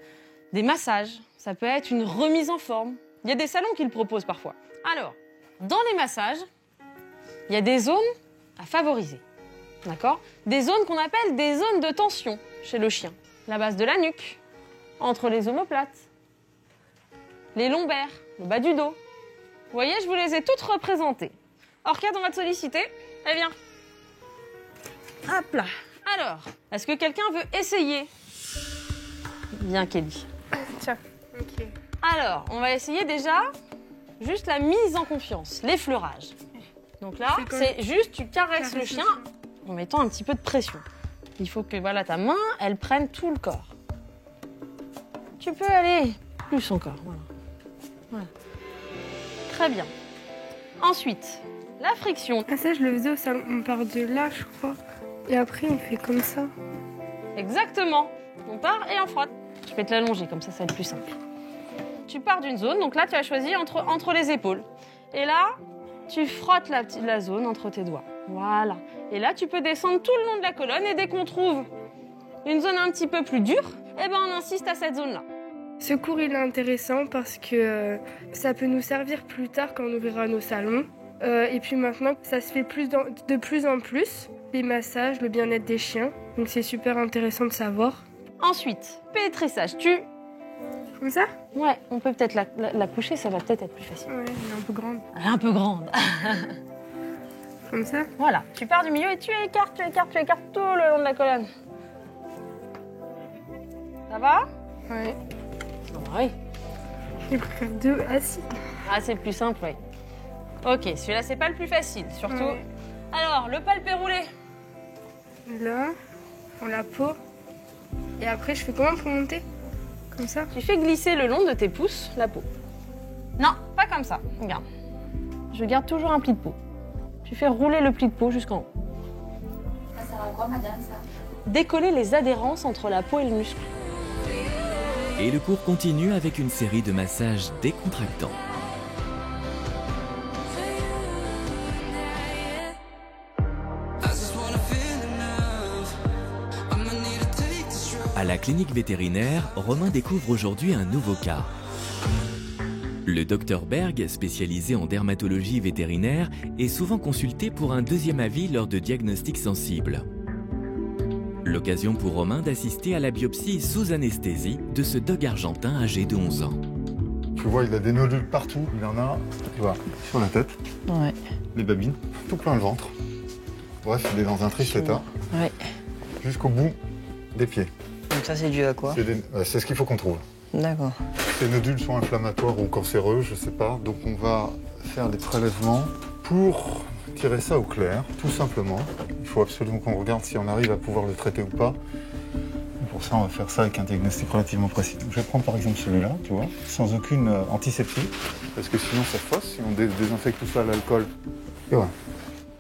[SPEAKER 10] des massages, ça peut être une remise en forme. Il y a des salons qui le proposent parfois. Alors, dans les massages, il y a des zones à favoriser. D'accord? Des zones qu'on appelle des zones de tension chez le chien. La base de la nuque, entre les omoplates, les lombaires,
[SPEAKER 20] le bas du dos. Vous voyez, je vous les ai toutes représentées. Orcade, on va te solliciter. Eh bien. Hop là. Alors, est-ce que quelqu'un veut essayer? Bien, Kelly.
[SPEAKER 4] Tiens, ok.
[SPEAKER 20] Alors, on va essayer déjà juste la mise en confiance, l'effleurage. Donc là, c'est juste, tu caresses le chien en mettant un petit peu de pression. Il faut que voilà, ta main, elle prenne tout le corps. Tu peux aller plus encore. Voilà. Très bien. Ensuite, la friction.
[SPEAKER 4] Ah, ça, je le faisais au salon. On part de là, je crois. Et après, on fait comme ça.
[SPEAKER 20] Exactement. On part et on frotte. Je vais te l'allonger, comme ça va être plus simple. Tu pars d'une zone, donc là, tu as choisi entre les épaules. Et là, tu frottes la zone entre tes doigts. Voilà. Et là, tu peux descendre tout le long de la colonne. Et dès qu'on trouve une zone un petit peu plus dure, eh ben, on insiste à cette zone-là.
[SPEAKER 4] Ce cours, il est intéressant parce que ça peut nous servir plus tard quand on ouvrira nos salons. Et puis maintenant, ça se fait de plus en plus. Les massages, le bien-être des chiens. Donc c'est super intéressant de savoir.
[SPEAKER 20] Ensuite, pétrissage.
[SPEAKER 4] Comme ça?
[SPEAKER 20] Ouais, on peut peut-être la coucher, ça va peut-être être plus facile.
[SPEAKER 4] Ouais, elle est un peu grande.
[SPEAKER 20] Elle est un peu grande.
[SPEAKER 4] Comme ça?
[SPEAKER 20] Voilà, tu pars du milieu et tu écartes tout le long de la colonne. Ça va?
[SPEAKER 4] Ouais.
[SPEAKER 20] Oui.
[SPEAKER 4] Je préfère 2 assis.
[SPEAKER 20] Ah, c'est plus simple, oui. Ok, celui-là, c'est pas le plus facile, surtout.
[SPEAKER 4] Ouais.
[SPEAKER 20] Alors, le palpé roulé.
[SPEAKER 4] Là, on la peau. Et après, je fais comment pour monter? Comme ça?
[SPEAKER 20] Tu fais glisser le long de tes pouces la peau. Non, pas comme ça. Regarde. Je garde toujours un pli de peau. Tu fais rouler le pli de peau jusqu'en haut.
[SPEAKER 9] Ça sert à quoi, madame, ça?
[SPEAKER 20] Décoller les adhérences entre la peau et le muscle.
[SPEAKER 1] Et le cours continue avec une série de massages décontractants. À la clinique vétérinaire, Romain découvre aujourd'hui un nouveau cas. Le docteur Berg, spécialisé en dermatologie vétérinaire, est souvent consulté pour un deuxième avis lors de diagnostics sensibles. L'occasion pour Romain d'assister à la biopsie sous anesthésie de ce dog argentin âgé de 11 ans.
[SPEAKER 13] Tu vois, il a des nodules partout. Il en a, tu vois, sur la tête,
[SPEAKER 2] Ouais.
[SPEAKER 13] les babines, tout plein le ventre. Bref, il est dans un triste état.
[SPEAKER 2] Ouais.
[SPEAKER 13] Jusqu'au bout des pieds.
[SPEAKER 2] Donc ça, c'est dû à quoi?
[SPEAKER 13] C'est ce qu'il faut qu'on trouve.
[SPEAKER 2] D'accord.
[SPEAKER 13] Ces nodules sont inflammatoires ou cancéreux, je sais pas. Donc on va faire des prélèvements pour tirer ça au clair, tout simplement. Il faut absolument qu'on regarde si on arrive à pouvoir le traiter ou pas. Et pour ça, on va faire ça avec un diagnostic relativement précis. Donc, je vais prendre par exemple celui-là, tu vois, sans aucune antiseptique, parce que sinon ça fausse, si on désinfecte tout ça à l'alcool. Et voilà.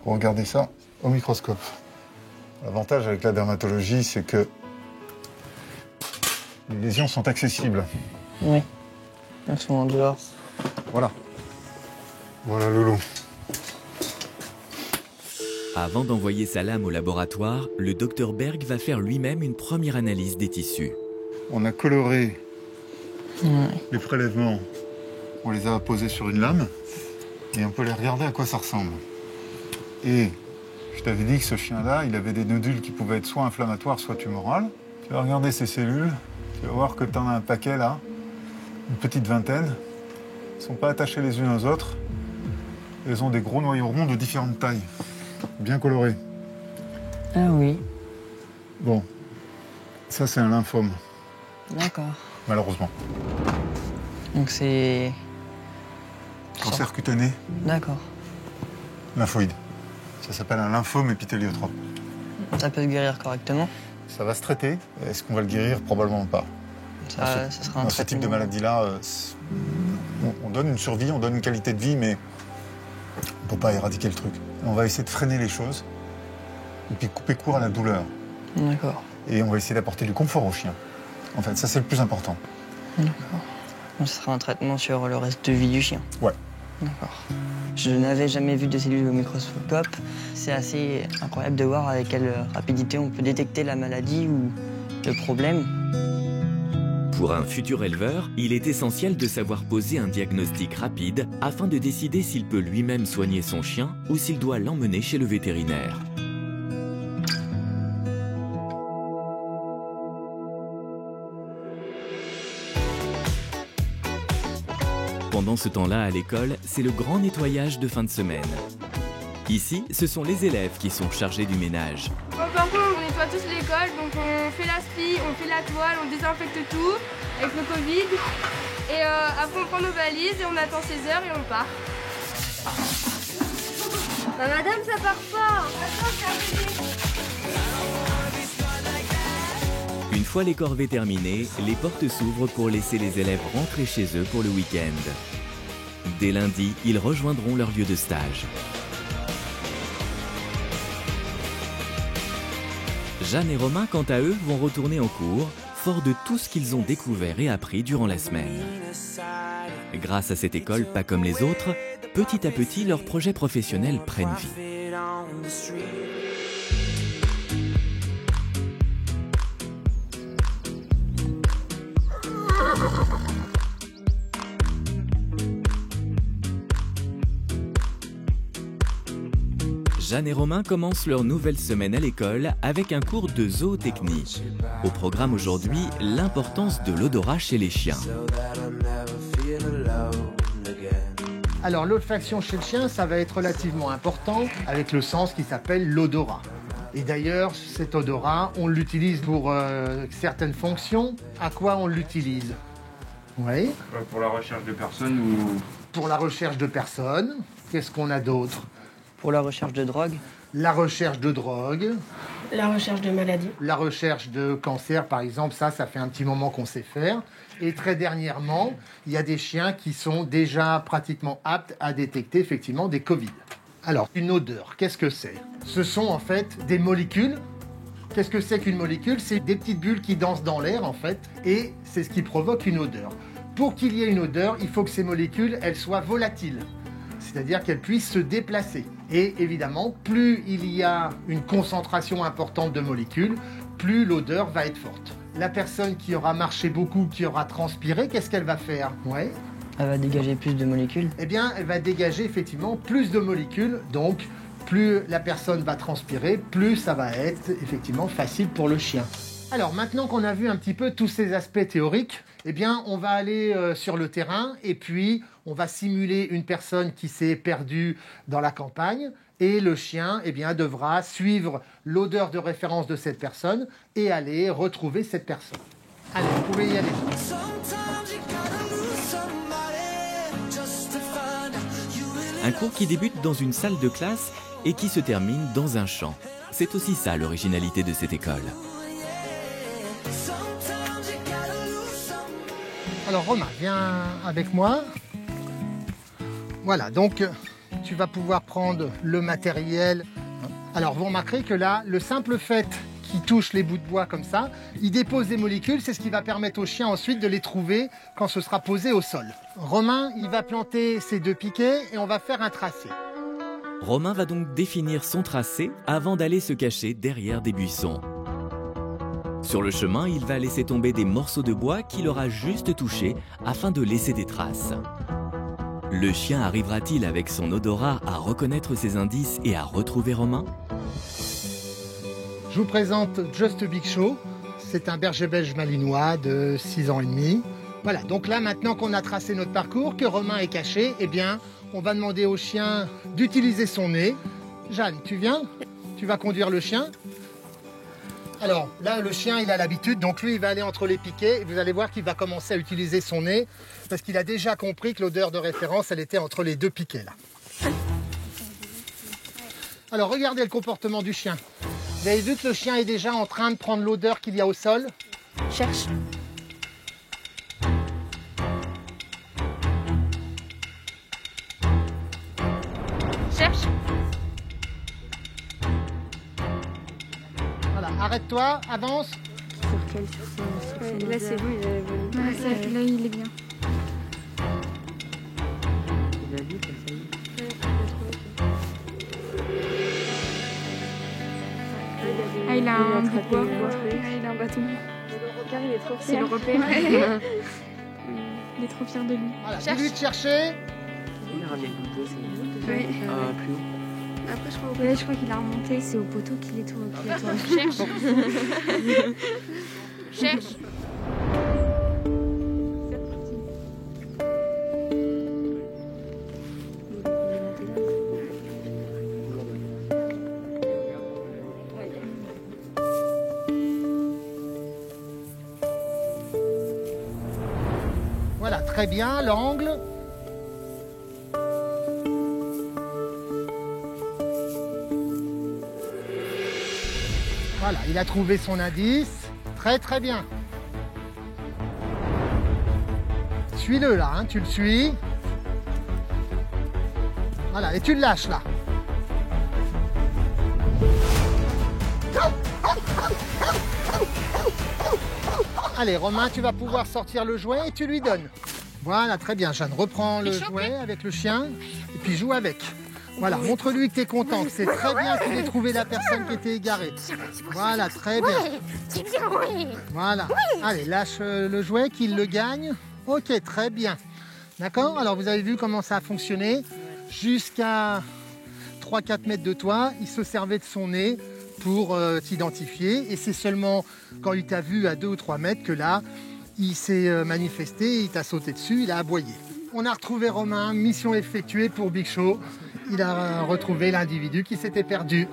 [SPEAKER 13] Pour regarder ça au microscope. L'avantage avec la dermatologie, c'est que les lésions sont accessibles.
[SPEAKER 2] Oui. Elles sont en dehors.
[SPEAKER 13] Voilà. Voilà Loulou.
[SPEAKER 1] Avant d'envoyer sa lame au laboratoire, le docteur Berg va faire lui-même une première analyse des tissus.
[SPEAKER 13] On a coloré les prélèvements, on les a posés sur une lame et on peut les regarder à quoi ça ressemble. Et je t'avais dit que ce chien-là, il avait des nodules qui pouvaient être soit inflammatoires, soit tumorales. Tu vas regarder ces cellules, tu vas voir que tu en as un paquet là, une petite vingtaine. Elles ne sont pas attachées les unes aux autres. Elles ont des gros noyaux ronds de différentes tailles, bien colorés.
[SPEAKER 2] Ah oui.
[SPEAKER 13] Bon, ça c'est un lymphome,
[SPEAKER 2] D'accord.
[SPEAKER 13] malheureusement.
[SPEAKER 2] Donc c'est...
[SPEAKER 13] Cancer cutané,
[SPEAKER 2] D'accord.
[SPEAKER 13] lymphoïde. Ça s'appelle un lymphome épitéliotrope.
[SPEAKER 2] Ça peut se guérir correctement?
[SPEAKER 13] Ça va se traiter. Est-ce qu'on va le guérir? Probablement pas.
[SPEAKER 2] Ça sera un
[SPEAKER 13] Dans ce type de
[SPEAKER 2] traitement.
[SPEAKER 13] maladie-là, on donne une survie, on donne une qualité de vie, mais on ne peut pas éradiquer le truc. On va essayer de freiner les choses et puis couper court à la douleur.
[SPEAKER 2] D'accord.
[SPEAKER 13] Et on va essayer d'apporter du confort au chien. En fait, ça c'est le plus important.
[SPEAKER 2] D'accord. Donc, ce sera un traitement sur le reste de vie du chien?
[SPEAKER 13] Ouais.
[SPEAKER 2] D'accord. Je n'avais jamais vu de cellules au microscope. C'est assez incroyable de voir avec quelle rapidité on peut détecter la maladie ou le problème.
[SPEAKER 1] Pour un futur éleveur, il est essentiel de savoir poser un diagnostic rapide afin de décider s'il peut lui-même soigner son chien ou s'il doit l'emmener chez le vétérinaire. Pendant ce temps-là, à l'école, c'est le grand nettoyage de fin de semaine. Ici, ce sont les élèves qui sont chargés du ménage.
[SPEAKER 4] Bon, par contre, on nettoie tous l'école, donc on fait la spie, on fait la toile, on désinfecte tout avec le Covid. Et après, on prend nos valises et on attend 16 heures et on part.
[SPEAKER 9] Bah, madame, ça part pas.
[SPEAKER 1] Une fois les corvées terminées, les portes s'ouvrent pour laisser les élèves rentrer chez eux pour le week-end. Dès lundi, ils rejoindront leur lieu de stage. Jeanne et Romain, quant à eux, vont retourner en cours, forts de tout ce qu'ils ont découvert et appris durant la semaine. Grâce à cette école, pas comme les autres, petit à petit, leurs projets professionnels prennent vie. Jeanne et Romain commencent leur nouvelle semaine à l'école avec un cours de zootechnie. Au programme aujourd'hui, l'importance de l'odorat chez les chiens.
[SPEAKER 17] Alors l'olfaction chez le chien, ça va être relativement important avec le sens qui s'appelle l'odorat. Et d'ailleurs, cet odorat, on l'utilise pour certaines fonctions. À quoi on l'utilise? Oui.
[SPEAKER 19] Pour la recherche de personnes ou...
[SPEAKER 17] Pour la recherche de personnes. Qu'est-ce qu'on a d'autre?
[SPEAKER 2] Pour la recherche de drogue.
[SPEAKER 17] La recherche de drogue.
[SPEAKER 7] La recherche de maladies.
[SPEAKER 17] La recherche de cancer, par exemple, ça fait un petit moment qu'on sait faire. Et très dernièrement, il y a des chiens qui sont déjà pratiquement aptes à détecter effectivement des Covid. Alors, une odeur, qu'est-ce que c'est? Ce sont en fait des molécules. Qu'est-ce que c'est qu'une molécule? C'est des petites bulles qui dansent dans l'air en fait, et c'est ce qui provoque une odeur. Pour qu'il y ait une odeur, il faut que ces molécules, elles soient volatiles. C'est-à-dire qu'elles puissent se déplacer. Et évidemment, plus il y a une concentration importante de molécules, plus l'odeur va être forte. La personne qui aura marché beaucoup, qui aura transpiré, qu'est-ce qu'elle va faire? Ouais.
[SPEAKER 2] Elle va dégager plus de molécules.
[SPEAKER 17] Eh bien, elle va dégager effectivement plus de molécules. Donc, plus la personne va transpirer, plus ça va être effectivement facile pour le chien. Alors, maintenant qu'on a vu un petit peu tous ces aspects théoriques, eh bien, on va aller sur le terrain et puis on va simuler une personne qui s'est perdue dans la campagne et le chien, eh bien, devra suivre l'odeur de référence de cette personne et aller retrouver cette personne. Allez, vous pouvez y aller.
[SPEAKER 1] Un cours qui débute dans une salle de classe et qui se termine dans un champ. C'est aussi ça l'originalité de cette école.
[SPEAKER 17] Alors Romain, viens avec moi. Voilà, donc tu vas pouvoir prendre le matériel. Alors vous remarquerez que là, le simple fait qu'il touche les bouts de bois comme ça, il dépose des molécules, c'est ce qui va permettre au chien ensuite de les trouver quand ce sera posé au sol. Romain, il va planter ces deux piquets et on va faire un tracé.
[SPEAKER 1] Romain va donc définir son tracé avant d'aller se cacher derrière des buissons. Sur le chemin, il va laisser tomber des morceaux de bois qu'il aura juste touchés afin de laisser des traces. Le chien arrivera-t-il avec son odorat à reconnaître ses indices et à retrouver Romain?
[SPEAKER 17] Je vous présente Just Big Show. C'est un berger belge malinois de 6 ans et demi. Voilà, donc là maintenant qu'on a tracé notre parcours, que Romain est caché, eh bien, on va demander au chien d'utiliser son nez. Jeanne, tu viens? Tu vas conduire le chien? Alors là, le chien, il a l'habitude, donc lui, il va aller entre les piquets. Et vous allez voir qu'il va commencer à utiliser son nez parce qu'il a déjà compris que l'odeur de référence, elle était entre les deux piquets là. Alors regardez le comportement du chien. Vous avez vu que le chien est déjà en train de prendre l'odeur qu'il y a au sol?
[SPEAKER 7] Cherche.
[SPEAKER 4] Cherche.
[SPEAKER 17] Voilà, arrête-toi, avance.
[SPEAKER 3] Là, c'est bon, là, il est bien. Ah, il a un bout de bois. Il a un bâton.
[SPEAKER 4] Regarde, il est trop fier.
[SPEAKER 3] C'est le repère. Il est trop fier de lui.
[SPEAKER 17] Voilà, dis-lui de chercher.
[SPEAKER 3] Oui.
[SPEAKER 19] plus haut.
[SPEAKER 3] Après, je crois qu'il a remonté. C'est au poteau qu'il est tout.
[SPEAKER 4] Cherche. Cherche.
[SPEAKER 17] très bien, l'angle. Voilà, il a trouvé son indice. Très très bien. Suis-le là, hein, tu le suis. Voilà, et tu le lâches là. Allez, Romain, tu vas pouvoir sortir le jouet et tu lui donnes. Voilà, très bien, Jeanne. Reprends le jouet avec le chien et puis joue avec. Voilà, montre-lui que tu es content, que c'est très bien qu'il ait trouvé la personne qui était égarée. Voilà, très bien. Voilà. Allez, lâche le jouet, qu'il le gagne. Ok, très bien. D'accord? Alors, vous avez vu comment ça a fonctionné. Jusqu'à 3-4 mètres de toi, il se servait de son nez pour t'identifier. Et c'est seulement quand il t'a vu à 2 ou 3 mètres que là, il s'est manifesté, il t'a sauté dessus, il a aboyé. On a retrouvé Romain, mission effectuée pour Big Show. Il a retrouvé l'individu qui s'était perdu.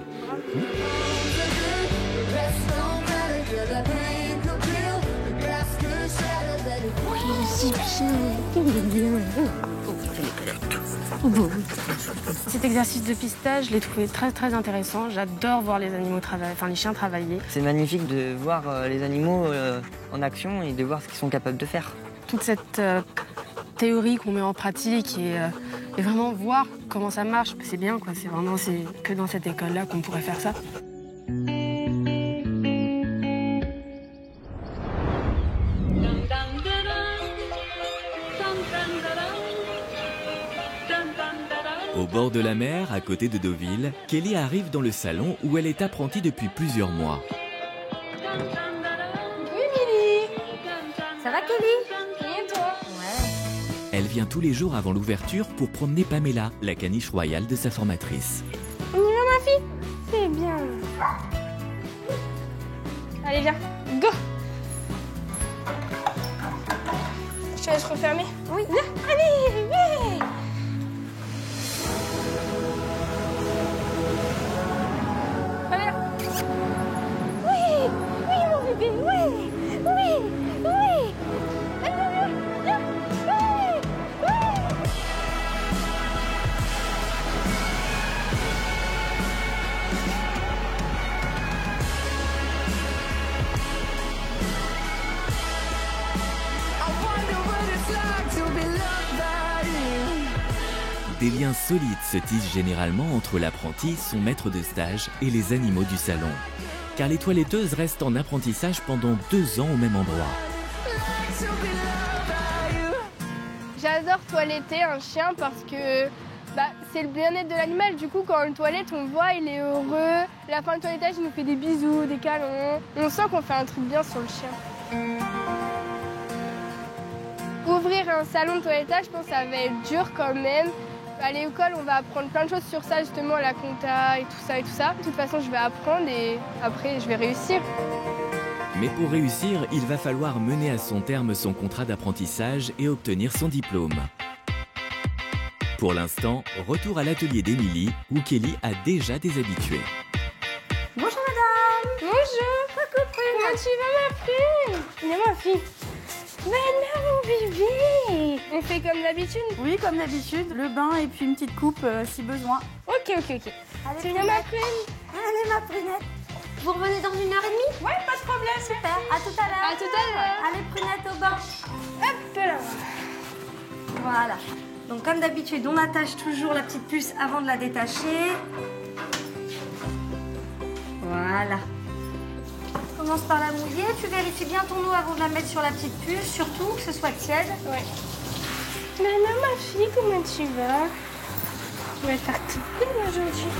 [SPEAKER 7] Cet exercice de pistage, je l'ai trouvé très très intéressant. J'adore voir les animaux travailler, enfin les chiens travailler.
[SPEAKER 2] C'est magnifique de voir les animaux en action et de voir ce qu'ils sont capables de faire.
[SPEAKER 7] Toute cette théorie qu'on met en pratique et vraiment voir comment ça marche, c'est bien quoi. C'est que dans cette école-là qu'on pourrait faire ça.
[SPEAKER 1] Au bord de la mer, à côté de Deauville, Kelly arrive dans le salon où elle est apprentie depuis plusieurs mois.
[SPEAKER 9] Oui, Milly. Ça va, Kelly? Et toi? Ouais.
[SPEAKER 1] Elle vient tous les jours avant l'ouverture pour promener Pamela, la caniche royale de sa formatrice.
[SPEAKER 9] On y va, ma fille? C'est bien. Allez, viens. Go. Je te laisse refermer? Oui. Viens. Allez, viens. Oui, oui, oui.
[SPEAKER 1] Des liens solides se tissent généralement entre l'apprenti, son maître de stage et les animaux du salon. Car les toiletteuses restent en apprentissage pendant 2 ans au même endroit.
[SPEAKER 4] J'adore toiletter un chien parce que c'est le bien-être de l'animal. Du coup, quand on le toilette, on voit, il est heureux. À la fin du toilettage, il nous fait des bisous, des câlins. On sent qu'on fait un truc bien sur le chien. Ouvrir un salon de toilettage, je pense que ça va être dur quand même. À l'école, on va apprendre plein de choses sur ça, justement, la compta et tout ça et tout ça. De toute façon, je vais apprendre et après, je vais réussir.
[SPEAKER 1] Mais pour réussir, il va falloir mener à son terme son contrat d'apprentissage et obtenir son diplôme. Pour l'instant, retour à l'atelier d'Émilie, où Kelly a déjà des habitués.
[SPEAKER 9] Bonjour, madame.
[SPEAKER 4] Bonjour.
[SPEAKER 9] Coucou, prune.
[SPEAKER 4] Comment tu vas, ma prune? Viens, ma fille.
[SPEAKER 9] Mais non, mon bébé.
[SPEAKER 4] On fait comme d'habitude?
[SPEAKER 8] Oui, comme d'habitude, le bain et puis une petite coupe si besoin.
[SPEAKER 4] Ok.
[SPEAKER 9] Allez,
[SPEAKER 4] Tu viens, ma prune?
[SPEAKER 9] Allez, ma prunette. Vous revenez dans 1h30?
[SPEAKER 8] Ouais, pas de problème.
[SPEAKER 9] Super, à tout à l'heure.
[SPEAKER 4] À tout à l'heure.
[SPEAKER 9] Allez, prunette au bain.
[SPEAKER 4] Hop là.
[SPEAKER 9] Voilà. Donc comme d'habitude, on attache toujours la petite puce avant de la détacher. Voilà. Commence par la mouiller. Tu vérifies bien ton eau avant de la mettre sur la petite puce, surtout que ce soit tiède.
[SPEAKER 4] Ouais. Nana, ma fille, comment tu vas? Tu vas faire tout bien aujourd'hui.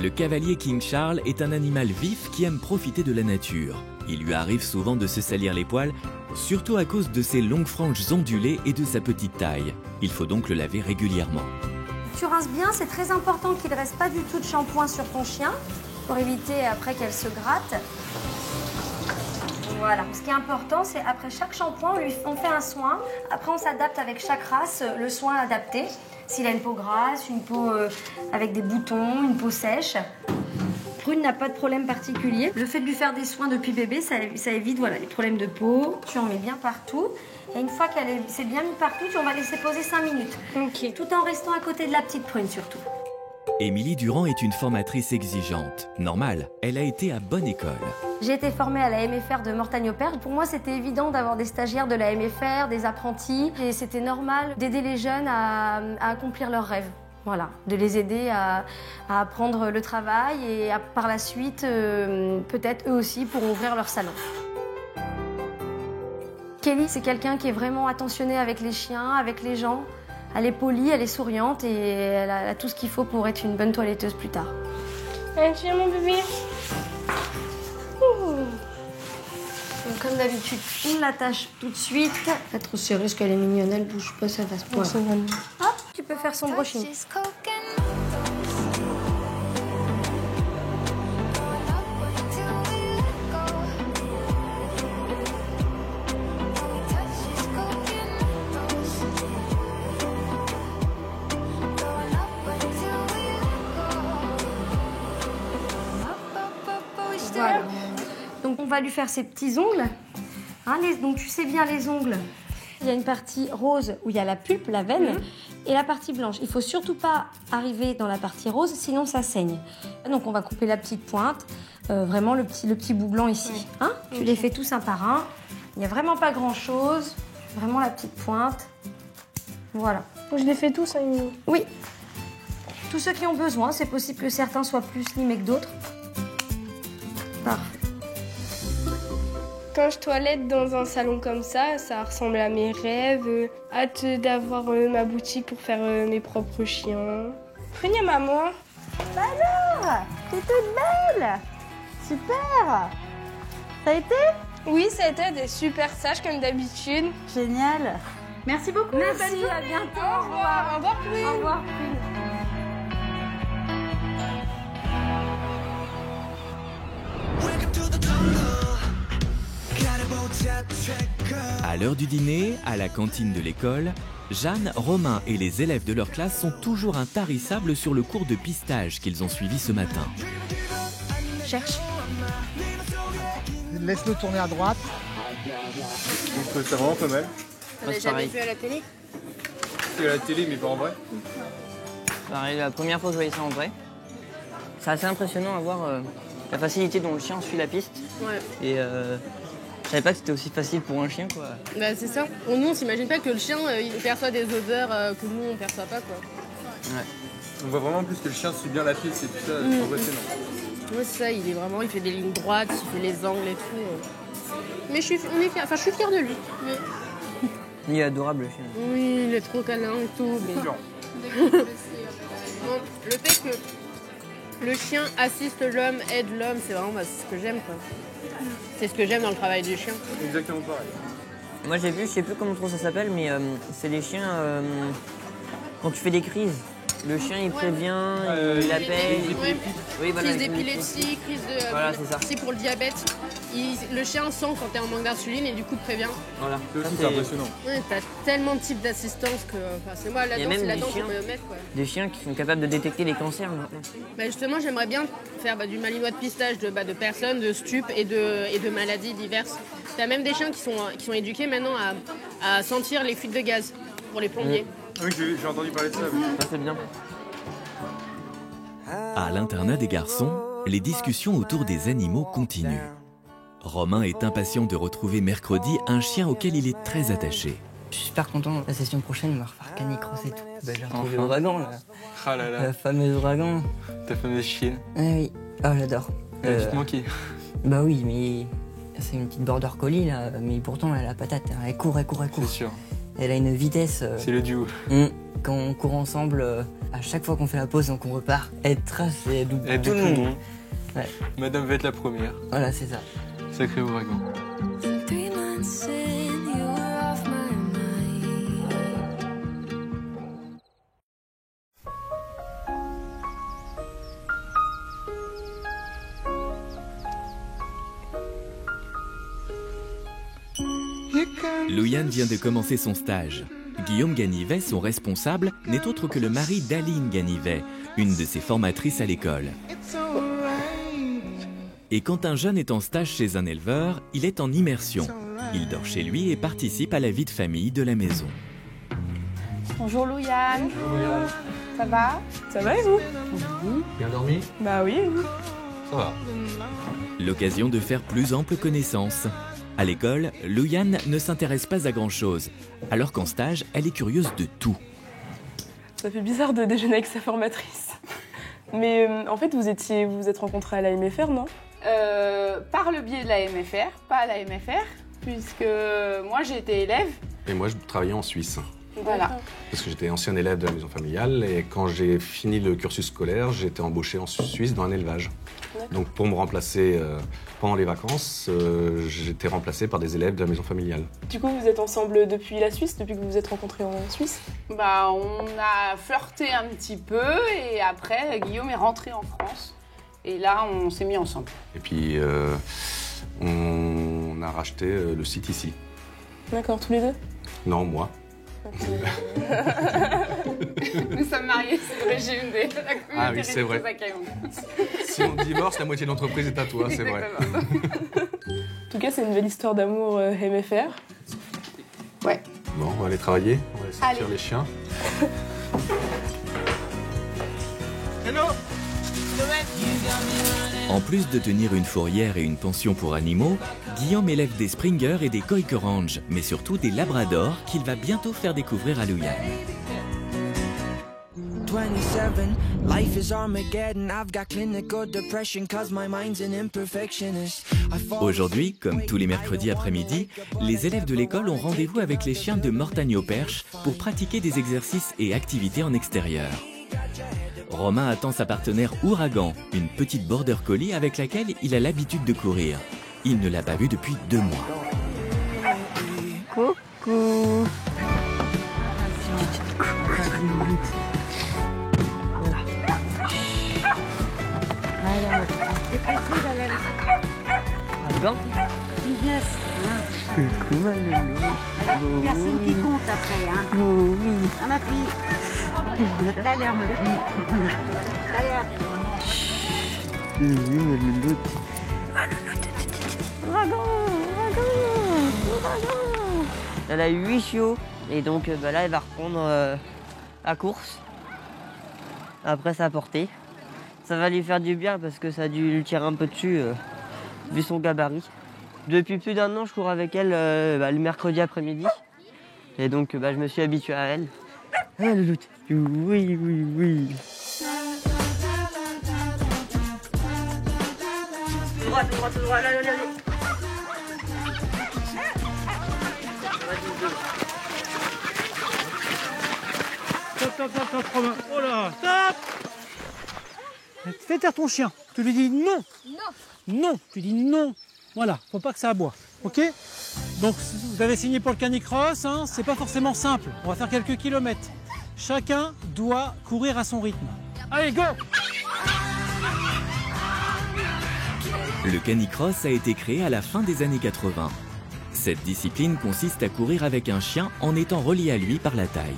[SPEAKER 1] Le cavalier King Charles est un animal vif qui aime profiter de la nature. Il lui arrive souvent de se salir les poils, surtout à cause de ses longues franges ondulées et de sa petite taille. Il faut donc le laver régulièrement.
[SPEAKER 9] Tu rinces bien, c'est très important qu'il ne reste pas du tout de shampoing sur ton chien pour éviter après qu'elle se gratte. Voilà. Ce qui est important, c'est après chaque shampoing, on fait un soin. Après, on s'adapte avec chaque race, le soin adapté. S'il a une peau grasse, une peau avec des boutons, une peau sèche.
[SPEAKER 21] Prune n'a pas de problème particulier. Le fait de lui faire des soins depuis bébé, ça évite voilà, les problèmes de peau. Tu en mets bien partout. Et une fois qu'elle s'est bien mise partout, on va laisser poser 5 minutes.
[SPEAKER 4] Ok.
[SPEAKER 21] Tout en restant à côté de la petite Prune surtout.
[SPEAKER 1] Émilie Durand est une formatrice exigeante. Normal, elle a été à bonne école.
[SPEAKER 21] J'ai été formée à la MFR de Mortagne-au-Père. Pour moi, c'était évident d'avoir des stagiaires de la MFR, des apprentis. Et c'était normal d'aider les jeunes à accomplir leurs rêves. Voilà, de les aider à apprendre le travail et par la suite, peut-être eux aussi pourront ouvrir leur salon. Kelly, c'est quelqu'un qui est vraiment attentionné avec les chiens, avec les gens. Elle est polie, elle est souriante et elle a tout ce qu'il faut pour être une bonne toiletteuse plus tard.
[SPEAKER 4] Allez, tiens mon bébé.
[SPEAKER 21] Donc, comme d'habitude, on l'attache tout de suite. Pas trop serré parce qu'elle est mignonne, elle bouge pas, ça va se poser. Hop, tu peux faire son brushing. Voilà. Donc on va lui faire ses petits ongles. Hein, donc tu sais bien les ongles. Il y a une partie rose où il y a la pulpe, la veine, et la partie blanche. Il faut surtout pas arriver dans la partie rose, sinon ça saigne. Donc on va couper la petite pointe, vraiment le petit bout blanc ici. Hein, tu les fais tous un par un. Il n'y a vraiment pas grand chose. Vraiment la petite pointe. Voilà.
[SPEAKER 4] Je les fais tous, Émilie.
[SPEAKER 21] Oui. Tous ceux qui ont besoin, c'est possible que certains soient plus limés que d'autres. Parfait.
[SPEAKER 4] Quand je toilette dans un salon comme ça ressemble à mes rêves. Hâte d'avoir ma boutique pour faire mes propres chiens. Venez maman.
[SPEAKER 21] Bah alors, t'es toute belle. Super. Ça a été?
[SPEAKER 4] Oui, ça a été des super sages comme d'habitude.
[SPEAKER 21] Génial.
[SPEAKER 8] Merci beaucoup.
[SPEAKER 21] Merci, à bientôt.
[SPEAKER 4] Au revoir. Au revoir, Prune.
[SPEAKER 21] Au revoir,
[SPEAKER 1] À l'heure du dîner, à la cantine de l'école, Jeanne, Romain et les élèves de leur classe sont toujours intarissables sur le cours de pistage qu'ils ont suivi ce matin.
[SPEAKER 21] Cherche.
[SPEAKER 17] Laisse-le tourner à droite.
[SPEAKER 19] Donc c'est vraiment pas mal.
[SPEAKER 20] On l'a jamais vu à la télé?
[SPEAKER 19] C'est à la télé mais pas en vrai.
[SPEAKER 12] Pareil, la première fois que je voyais ça en vrai. C'est assez impressionnant à voir la facilité dont le chien suit la piste.
[SPEAKER 10] Ouais.
[SPEAKER 12] Et je savais pas que c'était aussi facile pour un chien, quoi.
[SPEAKER 10] Bah c'est ça. Nous on s'imagine pas que le chien il perçoit des odeurs que nous on perçoit pas, quoi.
[SPEAKER 12] Ouais.
[SPEAKER 19] On voit vraiment plus que le chien suit bien la piste et tout ça, c'est impressionnant.
[SPEAKER 10] Ouais, c'est ça, il fait des lignes droites, il fait les angles et tout. Mais on est fiers, enfin je suis fière de lui. Mais...
[SPEAKER 12] Il est adorable, le chien.
[SPEAKER 10] Oui, il est trop câlin et tout. Mais... Bon, le fait que le chien assiste l'homme, aide l'homme, c'est vraiment ce que j'aime, quoi. C'est ce que j'aime dans le travail du chien.
[SPEAKER 19] Exactement pareil.
[SPEAKER 12] Moi j'ai vu, je sais plus comment trop ça s'appelle, mais c'est les chiens quand tu fais des crises. Le chien il prévient, il appelle.
[SPEAKER 10] Oui, voilà, crise d'épilepsie, crise de.
[SPEAKER 12] Voilà, c'est ça.
[SPEAKER 10] Si pour le diabète, le chien sent quand t'es en manque d'insuline et du coup te prévient.
[SPEAKER 12] Voilà.
[SPEAKER 19] C'est impressionnant.
[SPEAKER 10] Ouais, t'as tellement de types d'assistance que. Enfin, c'est moi là-dedans, c'est là-dedans qu'on peut mettre, quoi.
[SPEAKER 12] Des chiens qui sont capables de détecter les cancers maintenant.
[SPEAKER 10] Bah justement, j'aimerais bien faire du malinois de pistage de personnes, de stupes et de maladies diverses. T'as même des chiens qui sont éduqués maintenant à sentir les fuites de gaz pour les plombiers.
[SPEAKER 19] Oui, j'ai entendu parler de ça.
[SPEAKER 12] Ça c'est bien.
[SPEAKER 1] À l'internat des garçons, les discussions autour des animaux continuent. Romain est impatient de retrouver mercredi un chien auquel il est très attaché.
[SPEAKER 2] Je suis super content. La session prochaine, on va refaire Canicross et tout.
[SPEAKER 6] Bah, j'ai retrouvé Ouragan, là.
[SPEAKER 19] Ah là là.
[SPEAKER 6] La fameuse Ouragan.
[SPEAKER 19] Ta fameuse chienne.
[SPEAKER 2] Ah oui. Oh, j'adore.
[SPEAKER 19] Elle te manquait.
[SPEAKER 2] Bah oui, mais c'est une petite border collie, là. Mais pourtant, elle a la patate. Elle court, elle court, elle court.
[SPEAKER 19] C'est sûr.
[SPEAKER 2] Elle a une vitesse.
[SPEAKER 19] C'est le duo.
[SPEAKER 2] Quand on court ensemble, à chaque fois qu'on fait la pause, donc on repart, elle trace et elle double
[SPEAKER 19] Elle
[SPEAKER 2] tout le
[SPEAKER 19] double
[SPEAKER 2] monde. Ouais.
[SPEAKER 19] Madame va être la première.
[SPEAKER 2] Voilà, c'est ça.
[SPEAKER 19] Sacré Ouragan.
[SPEAKER 1] Louiane vient de commencer son stage. Guillaume Ganivet, son responsable, n'est autre que le mari d'Aline Ganivet, une de ses formatrices à l'école. Et quand un jeune est en stage chez un éleveur, il est en immersion. Il dort chez lui et participe à la vie de famille de la maison.
[SPEAKER 8] Bonjour Louyanne.
[SPEAKER 19] Bonjour.
[SPEAKER 8] Ça va?
[SPEAKER 15] Ça va et vous?
[SPEAKER 19] Bien dormi?
[SPEAKER 15] Bah oui, et vous?
[SPEAKER 19] Ça va.
[SPEAKER 1] L'occasion de faire plus ample connaissance. À l'école, Louyanne ne s'intéresse pas à grand-chose, alors qu'en stage, elle est curieuse de tout.
[SPEAKER 15] Ça fait bizarre de déjeuner avec sa formatrice. Mais en fait, vous vous êtes rencontrés à la MFR, non?
[SPEAKER 8] Par le biais de la MFR, pas à la MFR, puisque moi j'ai été élève.
[SPEAKER 16] Et moi, je travaillais en Suisse.
[SPEAKER 8] Voilà.
[SPEAKER 16] Parce que j'étais ancien élève de la maison familiale et quand j'ai fini le cursus scolaire, j'ai été embauché en Suisse dans un élevage. Donc pour me remplacer pendant les vacances, j'étais remplacé par des élèves de la maison familiale.
[SPEAKER 15] Du coup, vous êtes ensemble depuis la Suisse, depuis que vous vous êtes rencontrés en Suisse?
[SPEAKER 8] Bah, on a flirté un petit peu et après, Guillaume est rentré en France. Et là, on s'est mis ensemble.
[SPEAKER 16] Et puis, on a racheté le site ici.
[SPEAKER 15] D'accord, tous les deux?
[SPEAKER 16] Non, moi.
[SPEAKER 8] Nous sommes mariés, c'est le régime de la communauté.
[SPEAKER 16] Ah oui, c'est vrai. Si on divorce, la moitié de l'entreprise est à toi, c'est vrai.
[SPEAKER 15] En tout cas, c'est une belle histoire d'amour MFR.
[SPEAKER 8] Ouais.
[SPEAKER 16] Bon, on va aller travailler, on va aller sortir les chiens.
[SPEAKER 17] Hello.
[SPEAKER 1] En plus de tenir une fourrière et une pension pour animaux, Guillaume élève des Springer et des Cocker-Orange, mais surtout des Labradors qu'il va bientôt faire découvrir à Louyanne. Aujourd'hui, comme tous les mercredis après-midi, les élèves de l'école ont rendez-vous avec les chiens de Mortagne au Perche pour pratiquer des exercices et activités en extérieur. Romain attend sa partenaire Ouragan, une petite border collie avec laquelle il a l'habitude de courir. Il ne l'a pas vue depuis 2 mois.
[SPEAKER 2] Coucou. Ouragan.
[SPEAKER 22] Yes.
[SPEAKER 2] Coucou ma loulou.
[SPEAKER 22] Personne qui compte après, hein.
[SPEAKER 2] Oui.
[SPEAKER 22] Ah ma fille. T'as l'air, ma fille. T'as l'air.
[SPEAKER 2] Oui, ma loulou. Ouragan. Elle a eu 8 chiots et donc là elle va reprendre la course après sa portée. Ça va lui faire du bien parce que ça a dû lui tirer un peu dessus vu son gabarit. Depuis plus d'1 an je cours avec elle le mercredi après-midi et donc je me suis habitué à elle. Ah louloute. Oui, oui, oui. Tout droit, là.
[SPEAKER 17] Stop, Romain. Oh là, stop. Fais taire ton chien. Tu lui dis non. Non, tu dis non. Voilà, faut pas que ça aboie. Ok? Donc, vous avez signé pour le canicross, hein, c'est pas forcément simple. On va faire quelques kilomètres. Chacun doit courir à son rythme. Allez, go!
[SPEAKER 1] Le canicross a été créé à la fin des années 80. Cette discipline consiste à courir avec un chien en étant relié à lui par la taille.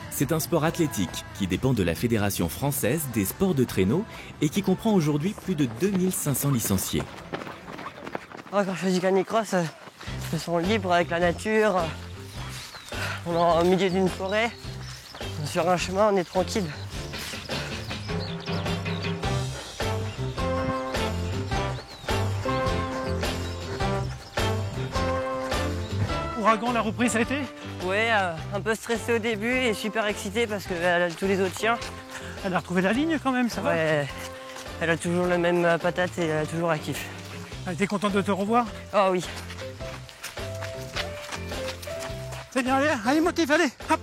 [SPEAKER 1] C'est un sport athlétique qui dépend de la Fédération française des sports de traîneau et qui comprend aujourd'hui plus de 2500 licenciés.
[SPEAKER 2] Quand je fais du canicross, je me sens libre avec la nature. On est au milieu d'une forêt, sur un chemin, on est tranquille.
[SPEAKER 17] Ouragan, la reprise, ça a été?
[SPEAKER 2] Ouais, un peu stressé au début et super excité parce qu'elle a tous les autres chiens.
[SPEAKER 17] Elle a retrouvé la ligne quand même, ça va?
[SPEAKER 2] Ouais, elle a toujours la même patate et elle a toujours un kiff.
[SPEAKER 17] Elle était contente de te revoir?
[SPEAKER 2] Oh oui.
[SPEAKER 17] C'est bien, allez, motive, allez, hop,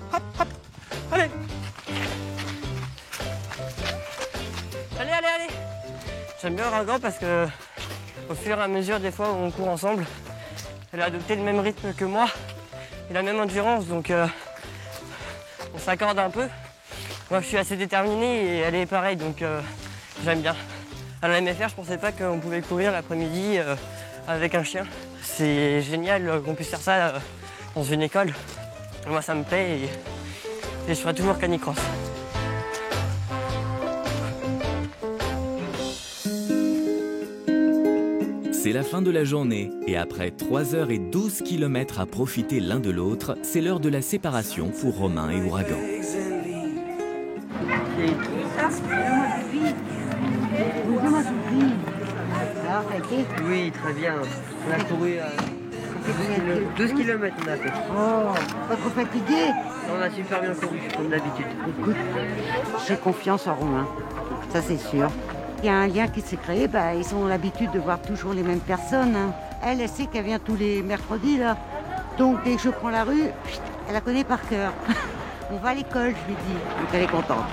[SPEAKER 17] allez.
[SPEAKER 2] Allez. J'aime bien Ouragan parce que au fur et à mesure des fois où on court ensemble, elle a adopté le même rythme que moi et la même endurance, donc on s'accorde un peu. Moi je suis assez déterminé et elle est pareille, donc j'aime bien. À la MFR, je pensais pas qu'on pouvait courir l'après-midi avec un chien. C'est génial qu'on puisse faire ça dans une école. Moi ça me plaît et je ferai toujours canicross.
[SPEAKER 1] C'est la fin de la journée et après 3 heures et 12 km à profiter l'un de l'autre, c'est l'heure de la séparation pour Romain et Ouragan.
[SPEAKER 12] Oui, très bien. On a couru 12 km, on a fait.
[SPEAKER 22] Oh, pas trop fatigué?
[SPEAKER 12] On a super bien couru, comme d'habitude.
[SPEAKER 22] Écoute, j'ai confiance en Romain, ça c'est sûr. Il y a un lien qui s'est créé, ils ont l'habitude de voir toujours les mêmes personnes. Hein. Elle sait qu'elle vient tous les mercredis, là. Donc dès que je prends la rue, elle la connaît par cœur. On va à l'école, je lui dis, donc elle est contente.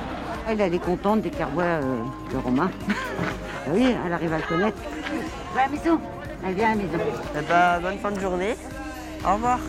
[SPEAKER 22] Elle est contente dès qu'elle voit le Romain. Oui, elle arrive à le connaître. Va à la maison. Elle vient à la maison.
[SPEAKER 12] Bonne fin de journée. Au revoir.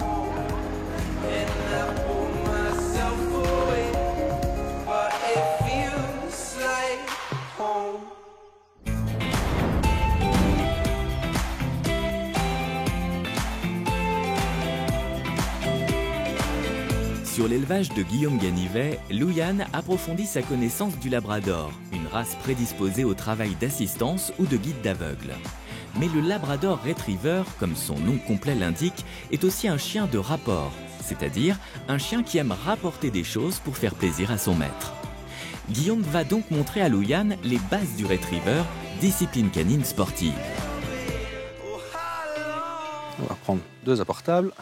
[SPEAKER 1] Sur l'élevage de Guillaume Ganivet, Louyann approfondit sa connaissance du labrador, une race prédisposée au travail d'assistance ou de guide d'aveugle. Mais le labrador retriever, comme son nom complet l'indique, est aussi un chien de rapport, c'est-à-dire un chien qui aime rapporter des choses pour faire plaisir à son maître. Guillaume va donc montrer à Louyann les bases du retriever, discipline canine sportive.
[SPEAKER 16] On va prendre 2 apportables.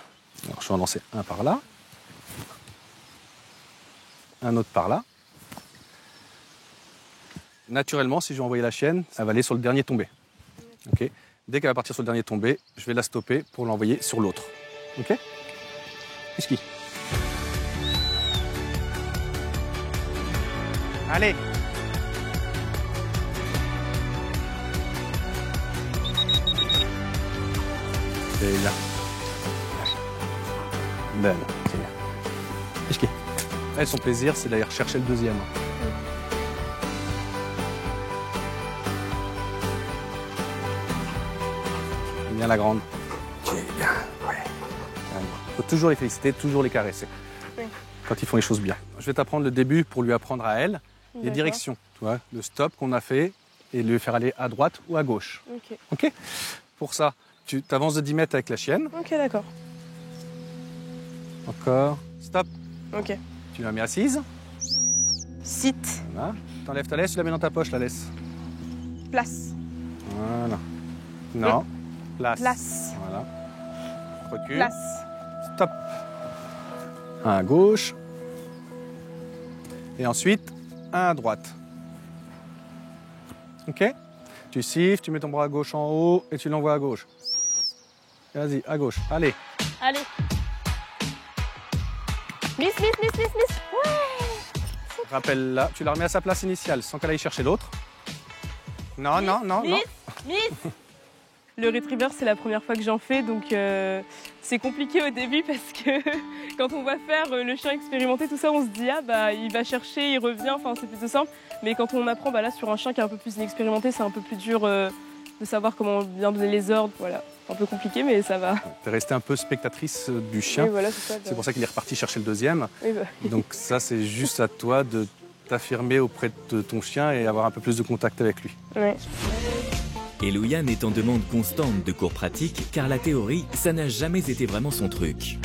[SPEAKER 16] Alors, je vais en lancer un par là. Un autre par là. Naturellement, si je vais envoyer la chienne, elle va aller sur le dernier tombé. Okay. Dès qu'elle va partir sur le dernier tombé, je vais la stopper pour l'envoyer sur l'autre. Ok? Whisky. Allez! C'est bien. Ben, c'est bien. Whisky. Elle, son plaisir, c'est d'aller rechercher le deuxième. Bien la grande. Bien, ouais. Il faut toujours les féliciter, toujours les caresser. Oui. Quand ils font les choses bien. Je vais t'apprendre le début pour lui apprendre à elle les directions. Tu vois, le stop qu'on a fait et lui faire aller à droite ou à gauche.
[SPEAKER 4] Ok.
[SPEAKER 16] Ok. Pour ça, tu t'avances de 10 mètres avec la chienne.
[SPEAKER 4] Ok, d'accord.
[SPEAKER 16] Encore. Stop.
[SPEAKER 4] Ok.
[SPEAKER 16] Tu la mets assise.
[SPEAKER 4] Sit.
[SPEAKER 16] Voilà. T'enlèves ta laisse, tu la mets dans ta poche, la laisse.
[SPEAKER 4] Place.
[SPEAKER 16] Voilà. Non. Place.
[SPEAKER 4] Place.
[SPEAKER 16] Voilà. Recule.
[SPEAKER 4] Place.
[SPEAKER 16] Stop. Un à gauche. Et ensuite, un à droite. Ok? Tu siffles, tu mets ton bras à gauche en haut et tu l'envoies à gauche. Vas-y, à gauche. Allez.
[SPEAKER 4] Allez. Miss. Ouais.
[SPEAKER 16] Rappelle-la. Tu la remets à sa place initiale sans qu'elle aille chercher l'autre. Non.
[SPEAKER 4] Miss. Le retriever, c'est la première fois que j'en fais, donc c'est compliqué au début parce que quand on va faire le chien expérimenté, tout ça, on se dit il va chercher, il revient, enfin c'est plutôt simple. Mais quand on apprend là sur un chien qui est un peu plus inexpérimenté, c'est un peu plus dur de savoir comment bien donner les ordres. Voilà, un peu compliqué, mais ça va.
[SPEAKER 16] T'es restée un peu spectatrice du chien.
[SPEAKER 4] Oui, voilà, c'est ça.
[SPEAKER 16] C'est pour ça qu'il est reparti chercher le deuxième.
[SPEAKER 4] Oui,
[SPEAKER 16] Donc ça, c'est juste à toi de t'affirmer auprès de ton chien et avoir un peu plus de contact avec lui.
[SPEAKER 4] Ouais.
[SPEAKER 1] Et Louyann est en demande constante de cours pratiques, car la théorie, ça n'a jamais été vraiment son truc.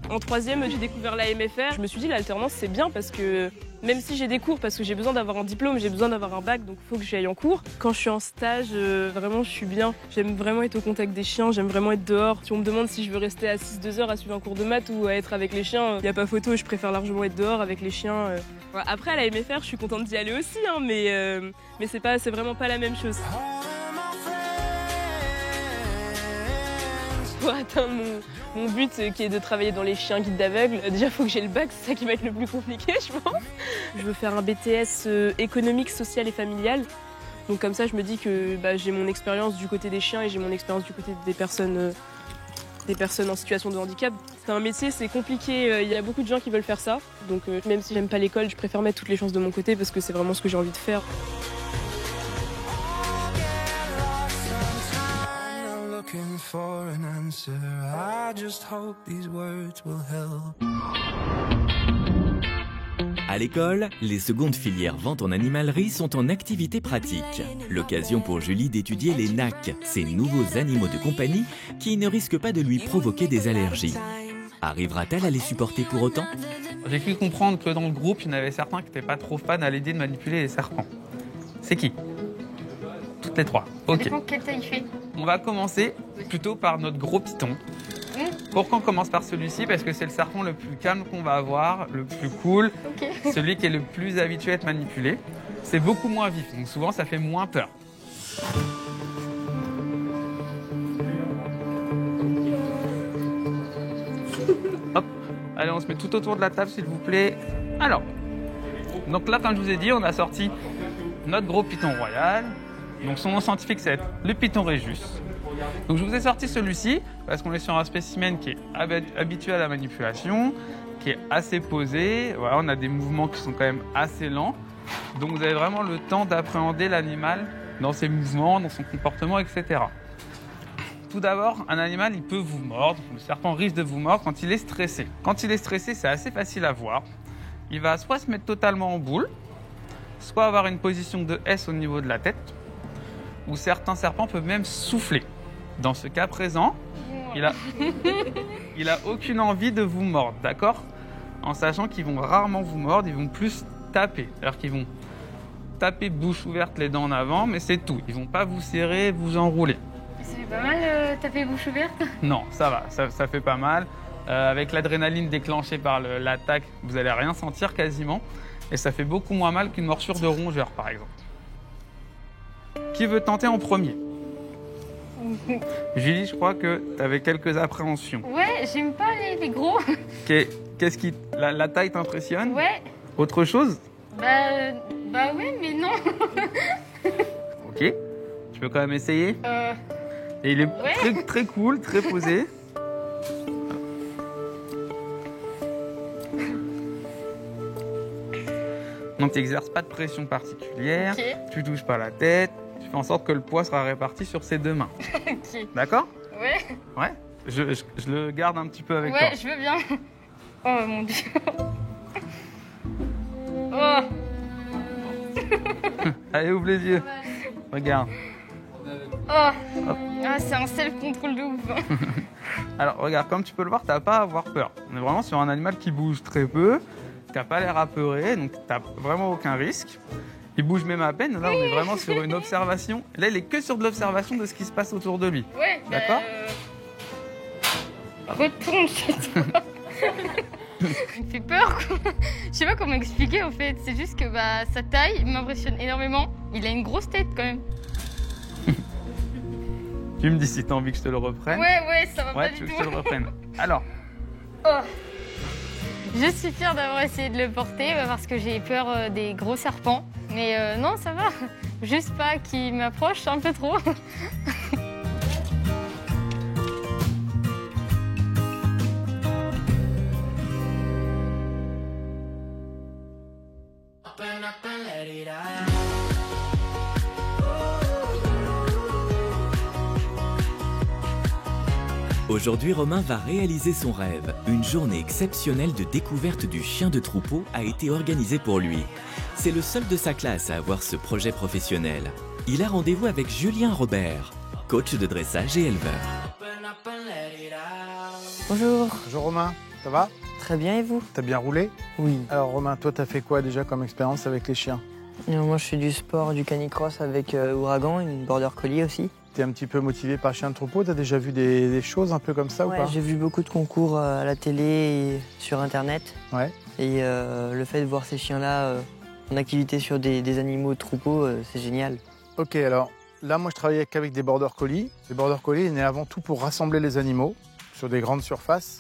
[SPEAKER 4] En 3e, j'ai découvert la MFR. Je me suis dit, l'alternance, c'est bien parce que même si j'ai des cours, parce que j'ai besoin d'avoir un diplôme, j'ai besoin d'avoir un bac, donc il faut que j'aille en cours. Quand je suis en stage, vraiment, je suis bien. J'aime vraiment être au contact des chiens, j'aime vraiment être dehors. Si on me demande si je veux rester assise 2 heures à suivre un cours de maths ou à être avec les chiens, il n'y a pas photo, je préfère largement être dehors avec les chiens. Après, à la MFR, je suis contente d'y aller aussi, hein, mais c'est vraiment pas la même chose. Pour atteindre mon but qui est de travailler dans les chiens guides d'aveugles, déjà il faut que j'ai le bac, c'est ça qui va être le plus compliqué je pense. Je veux faire un BTS économique, social et familial. Donc comme ça je me dis que j'ai mon expérience du côté des chiens et j'ai mon expérience du côté des personnes en situation de handicap. C'est un métier, c'est compliqué, il y a beaucoup de gens qui veulent faire ça. Donc même si j'aime pas l'école, je préfère mettre toutes les chances de mon côté parce que c'est vraiment ce que j'ai envie de faire.
[SPEAKER 5] Looking for an answer, I just hope these words will help.
[SPEAKER 1] À l'école, les secondes filières vente en animalerie sont en activité pratique. L'occasion pour Julie d'étudier les NAC, ces nouveaux animaux de compagnie qui ne risquent pas de lui provoquer des allergies. Arrivera-t-elle à les supporter pour autant?
[SPEAKER 11] J'ai cru comprendre que dans le groupe, il y en avait certains qui n'étaient pas trop fans à l'idée de manipuler les serpents. C'est qui? Toutes les trois.
[SPEAKER 3] Ça
[SPEAKER 11] Ok.
[SPEAKER 3] dépend quelle taille il fait.
[SPEAKER 11] On va commencer plutôt par notre gros python. Pourquoi on commence par celui-ci? Parce que c'est le serpent le plus calme qu'on va avoir, le plus cool, celui qui est le plus habitué à être manipulé. C'est beaucoup moins vif, donc souvent ça fait moins peur. Hop, allez, on se met tout autour de la table s'il vous plaît. Alors, donc là comme je vous ai dit, on a sorti notre gros python royal. Donc son nom scientifique, c'est le python régus. Donc je vous ai sorti celui-ci parce qu'on est sur un spécimen qui est habitué à la manipulation, qui est assez posé. Voilà, on a des mouvements qui sont quand même assez lents. Donc vous avez vraiment le temps d'appréhender l'animal dans ses mouvements, dans son comportement, etc. Tout d'abord, un animal, il peut vous mordre. Le serpent risque de vous mordre quand il est stressé. Quand il est stressé, c'est assez facile à voir. Il va soit se mettre totalement en boule, soit avoir une position de S au niveau de la tête, ou certains serpents peuvent même souffler. Dans ce cas présent, il a aucune envie de vous mordre, d'accord? En sachant qu'ils vont rarement vous mordre, ils vont plus taper. C'est-à-dire qu'ils vont taper bouche ouverte, les dents en avant, mais c'est tout. Ils vont pas vous serrer, vous enrouler.
[SPEAKER 3] Ça fait pas mal taper bouche ouverte?
[SPEAKER 11] Non, ça va, ça fait pas mal. Avec l'adrénaline déclenchée par l'attaque, vous allez rien sentir quasiment. Et ça fait beaucoup moins mal qu'une morsure de rongeur, par exemple. Qui veut tenter en premier? Julie, je crois que tu avais quelques appréhensions.
[SPEAKER 3] Ouais, j'aime pas les gros.
[SPEAKER 11] Qu'est-ce qui... La taille t'impressionne?
[SPEAKER 3] Ouais.
[SPEAKER 11] Autre chose?
[SPEAKER 3] Bah ouais, mais non.
[SPEAKER 11] Ok. Tu peux quand même essayer? Et il est très, très cool, très posé. Donc tu n'exerces pas de pression particulière, tu touches pas la tête, tu fais en sorte que le poids sera réparti sur ses deux mains.
[SPEAKER 3] Ok.
[SPEAKER 11] D'accord?
[SPEAKER 3] Ouais.
[SPEAKER 11] Ouais. Je le garde un petit peu avec toi.
[SPEAKER 3] Ouais, je veux bien. Oh mon dieu. Oh.
[SPEAKER 11] Allez, ouvre les yeux. Regarde.
[SPEAKER 3] Oh. Ah, c'est un self-control de ouf.
[SPEAKER 11] Alors regarde, comme tu peux le voir, tu n'as pas à avoir peur. On est vraiment sur un animal qui bouge très peu. T'as pas l'air apeuré, donc t'as vraiment aucun risque. Il bouge même à peine. Là, on est vraiment sur une observation. Là, il est que sur de l'observation de ce qui se passe autour de lui.
[SPEAKER 3] Ouais.
[SPEAKER 11] D'accord.
[SPEAKER 3] Retourne chez toi. Il me fait peur, quoi. Je sais pas comment expliquer, en fait. C'est juste que sa taille m'impressionne énormément. Il a une grosse tête, quand même.
[SPEAKER 11] Tu me dis si t'as envie que je te le reprenne.
[SPEAKER 3] Ouais, ça va pas du
[SPEAKER 11] tu veux
[SPEAKER 3] tout.
[SPEAKER 11] que je te le reprenne. Alors.
[SPEAKER 3] Oh. Je suis fière d'avoir essayé de le porter parce que j'ai peur des gros serpents. Mais non, ça va. Juste pas qu'il m'approche un peu trop.
[SPEAKER 1] Aujourd'hui, Romain va réaliser son rêve. Une journée exceptionnelle de découverte du chien de troupeau a été organisée pour lui. C'est le seul de sa classe à avoir ce projet professionnel. Il a rendez-vous avec Julien Robert, coach de dressage et éleveur.
[SPEAKER 18] Bonjour.
[SPEAKER 17] Bonjour Romain, ça va?
[SPEAKER 18] Très bien, et vous?
[SPEAKER 17] T'as bien roulé?
[SPEAKER 18] Oui.
[SPEAKER 17] Alors Romain, toi t'as fait quoi déjà comme expérience avec les chiens?
[SPEAKER 18] Moi je fais du sport, du canicross avec Ouragan, une border collie aussi.
[SPEAKER 17] T'es un petit peu motivé par chien de troupeau, t'as déjà vu des choses un peu comme ça ou pas?
[SPEAKER 18] J'ai vu beaucoup de concours à la télé et sur internet.
[SPEAKER 17] Ouais.
[SPEAKER 18] Et le fait de voir ces chiens-là en activité sur des animaux de troupeau, c'est génial.
[SPEAKER 17] Ok, alors là moi je travaillais qu'avec des border collies. Les border collies, il est avant tout pour rassembler les animaux sur des grandes surfaces.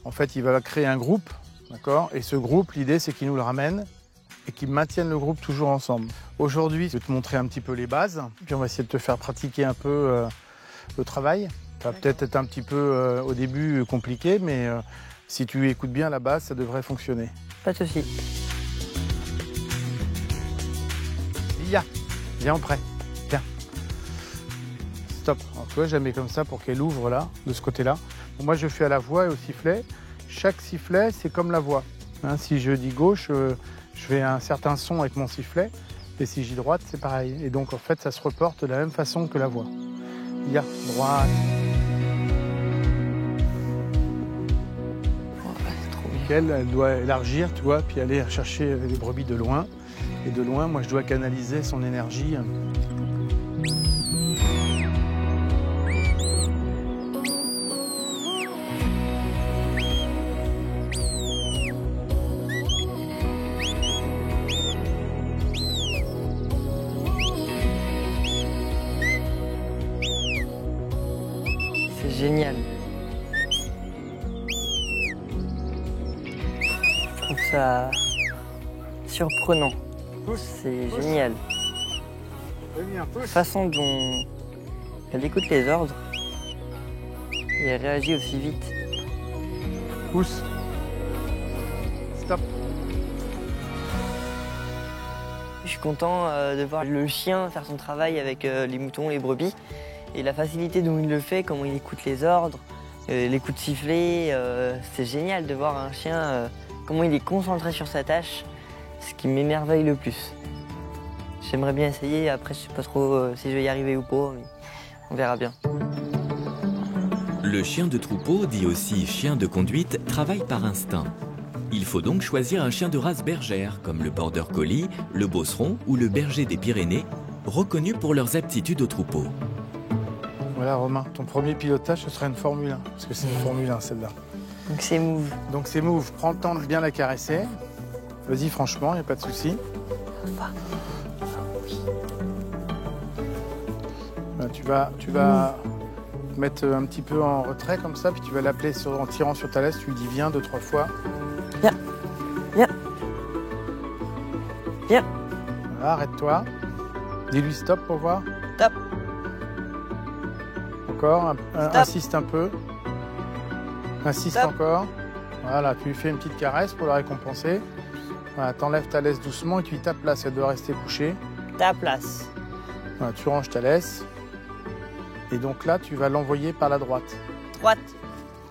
[SPEAKER 17] En fait, il va créer un groupe, d'accord? Et ce groupe, l'idée c'est qu'il nous le ramène et qu'ils maintiennent le groupe toujours ensemble. Aujourd'hui, je vais te montrer un petit peu les bases, puis on va essayer de te faire pratiquer un peu le travail. Ça va peut-être être un petit peu au début compliqué, mais si tu écoutes bien la base, ça devrait fonctionner.
[SPEAKER 18] Pas de souci.
[SPEAKER 17] Viens en prêt, viens. Stop. Alors, tu vois, je la mets comme ça pour qu'elle ouvre là, de ce côté-là. Bon, moi, je fais à la voix et au sifflet. Chaque sifflet, c'est comme la voix. Hein, si je dis gauche,
[SPEAKER 13] Je fais un certain son avec mon sifflet, et si j'y droite, c'est pareil. Et donc en fait, ça se reporte de la même façon que la voix. Ya, droite. Elle doit élargir, tu vois, puis aller chercher les brebis de loin. Et de loin, moi, je dois canaliser son énergie.
[SPEAKER 18] C'est génial. Je trouve ça surprenant. C'est génial. La façon dont elle écoute les ordres et elle réagit aussi vite.
[SPEAKER 13] Pousse. Stop.
[SPEAKER 18] Je suis content de voir le chien faire son travail avec les moutons, les brebis. Et la facilité dont il le fait, comment il écoute les ordres, les coups de sifflet. C'est génial de voir un chien, comment il est concentré sur sa tâche. Ce qui m'émerveille le plus. J'aimerais bien essayer, après je sais pas trop si je vais y arriver ou pas, mais on verra bien.
[SPEAKER 1] Le chien de troupeau, dit aussi chien de conduite, travaille par instinct. Il faut donc choisir un chien de race bergère, comme le border collie, le beauceron ou le berger des Pyrénées, reconnus pour leurs aptitudes au troupeau.
[SPEAKER 13] Voilà Romain, ton premier pilotage ce sera une Formule 1, parce que c'est une Formule 1 celle-là.
[SPEAKER 18] Donc c'est move.
[SPEAKER 13] Donc c'est move, prends le temps de bien la caresser. Vas-y franchement, il n'y a pas de souci. Tu vas mettre un petit peu en retrait comme ça, puis tu vas l'appeler en tirant sur ta laisse, tu lui dis viens 2-3 fois.
[SPEAKER 18] Viens, viens, viens.
[SPEAKER 13] Voilà, arrête-toi. Dis-lui stop pour voir.
[SPEAKER 18] Stop.
[SPEAKER 13] Encore, insiste un peu. Insiste stop. Encore. Voilà, tu lui fais une petite caresse pour le récompenser. Voilà, t'enlèves ta laisse doucement et tu lui tapes là, ça doit rester couché.
[SPEAKER 18] Ta place.
[SPEAKER 13] Voilà, tu ranges ta laisse. Et donc là, tu vas l'envoyer par la droite.
[SPEAKER 18] Droite.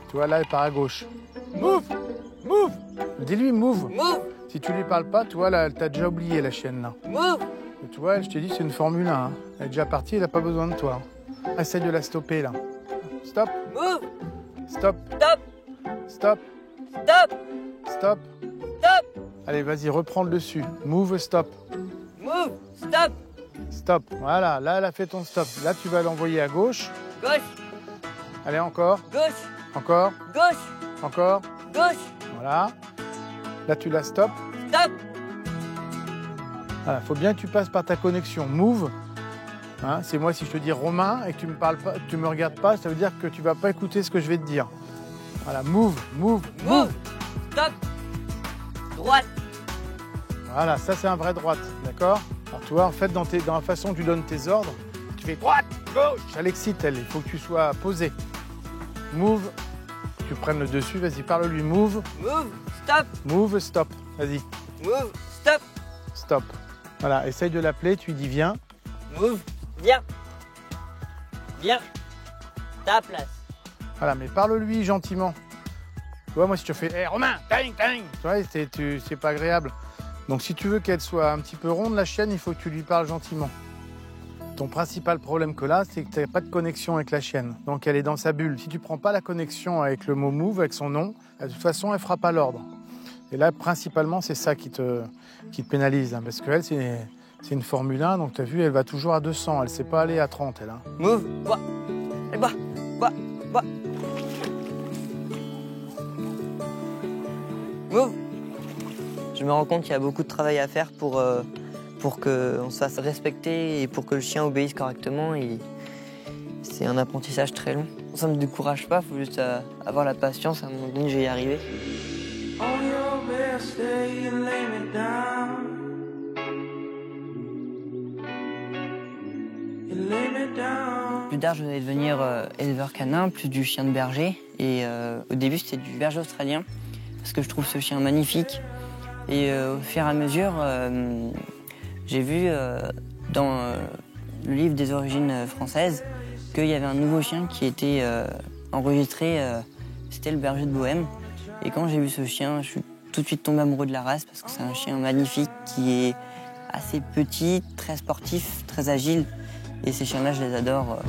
[SPEAKER 13] Tu vois, là, elle part à gauche. Move! Move! Dis-lui move.
[SPEAKER 18] Move!
[SPEAKER 13] Si tu lui parles pas, tu vois, là, elle t'a déjà oublié, la chienne, là.
[SPEAKER 18] Move!
[SPEAKER 13] Et tu vois, je t'ai dit, c'est une Formule 1. Hein. Elle est déjà partie, elle n'a pas besoin de toi. Essaye de la stopper, là. Stop!
[SPEAKER 18] Move!
[SPEAKER 13] Stop!
[SPEAKER 18] Stop!
[SPEAKER 13] Stop!
[SPEAKER 18] Stop!
[SPEAKER 13] Stop!
[SPEAKER 18] Stop!
[SPEAKER 13] Allez, vas-y, reprends le dessus. Move, stop.
[SPEAKER 18] Move! Stop!
[SPEAKER 13] Stop. Voilà, là, elle a fait ton stop. Là, tu vas l'envoyer à gauche.
[SPEAKER 18] Gauche.
[SPEAKER 13] Allez, encore.
[SPEAKER 18] Gauche.
[SPEAKER 13] Encore.
[SPEAKER 18] Gauche.
[SPEAKER 13] Encore.
[SPEAKER 18] Gauche.
[SPEAKER 13] Voilà. Là, tu la stop.
[SPEAKER 18] Stop.
[SPEAKER 13] Voilà, faut bien que tu passes par ta connexion. Move. Hein, c'est moi, si je te dis Romain et que tu me parles pas, tu me regardes pas, ça veut dire que tu vas pas écouter ce que je vais te dire. Voilà, move, move, move.
[SPEAKER 18] Stop. Droite.
[SPEAKER 13] Voilà, ça c'est un vrai droite, d'accord? Alors tu vois, en fait, dans la façon dont tu donnes tes ordres, tu fais droite, gauche. Ça l'excite, elle. Il faut que tu sois posé. Move. Tu prennes le dessus, vas-y, parle-lui. Move.
[SPEAKER 18] Move. Stop.
[SPEAKER 13] Move, stop. Vas-y.
[SPEAKER 18] Move. Stop.
[SPEAKER 13] Stop. Voilà, essaye de l'appeler, tu lui dis viens.
[SPEAKER 18] Move. Viens. Viens. Ta place.
[SPEAKER 13] Voilà, mais parle-lui gentiment. Tu vois, moi, si je te fais hey, Romain, tang, tang, tu vois, c'est pas agréable. Donc, si tu veux qu'elle soit un petit peu ronde, la chienne, il faut que tu lui parles gentiment. Ton principal problème que là, c'est que tu n'as pas de connexion avec la chienne. Donc, elle est dans sa bulle. Si tu ne prends pas la connexion avec le mot move, avec son nom, de toute façon, elle ne fera pas l'ordre. Et là, principalement, c'est ça qui te pénalise. Hein, parce qu'elle, c'est une Formule 1, donc tu as vu, elle va toujours à 200. Elle ne sait pas aller à 30, elle. Hein.
[SPEAKER 18] Move, bois. Allez, bois, bois, bois. Move. Je me rends compte qu'il y a beaucoup de travail à faire pour qu'on se fasse respecter et pour que le chien obéisse correctement. Et c'est un apprentissage très long. Ça ne me décourage pas, il faut juste avoir la patience, à un moment donné, je vais y arriver. Plus tard, je vais devenir éleveur canin, plus du chien de berger. Et au début, c'était du berger australien, parce que je trouve ce chien magnifique. Et au fur et à mesure, j'ai vu dans le livre des origines françaises qu'il y avait un nouveau chien qui était enregistré, c'était le berger de Bohême. Et quand j'ai vu ce chien, je suis tout
[SPEAKER 2] tout de suite tombé amoureux de la race parce que c'est un chien magnifique qui est assez petit, très sportif, très agile. Et ces chiens-là, je les adore.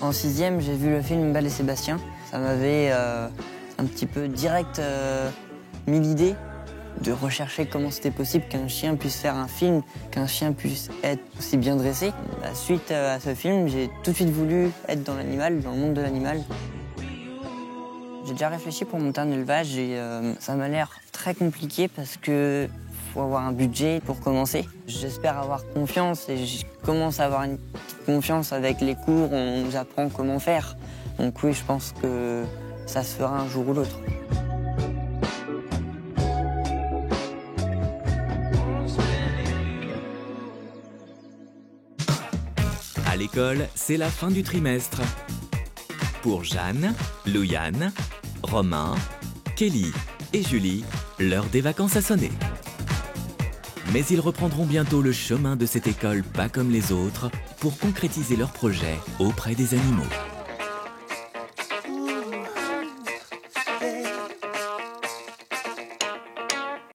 [SPEAKER 2] En 6e, j'ai vu le film Belle et Sébastien. Ça m'avait un petit peu direct mis l'idée de rechercher comment c'était possible qu'un chien puisse faire un film, qu'un chien puisse être aussi bien dressé. Suite à ce film, j'ai tout de suite voulu être dans l'animal, dans le monde de l'animal. J'ai déjà réfléchi pour monter un élevage et ça m'a l'air très compliqué parce que faut avoir un budget pour commencer. J'espère avoir confiance et je commence à avoir une petite confiance avec les cours, on nous apprend comment faire. Donc oui, je pense que ça se fera un jour ou l'autre.
[SPEAKER 1] À l'école, c'est la fin du trimestre. Pour Jeanne, Louiane, Romain, Kelly et Julie, l'heure des vacances a sonné. Mais ils reprendront bientôt le chemin de cette école pas comme les autres pour concrétiser leurs projets auprès des animaux.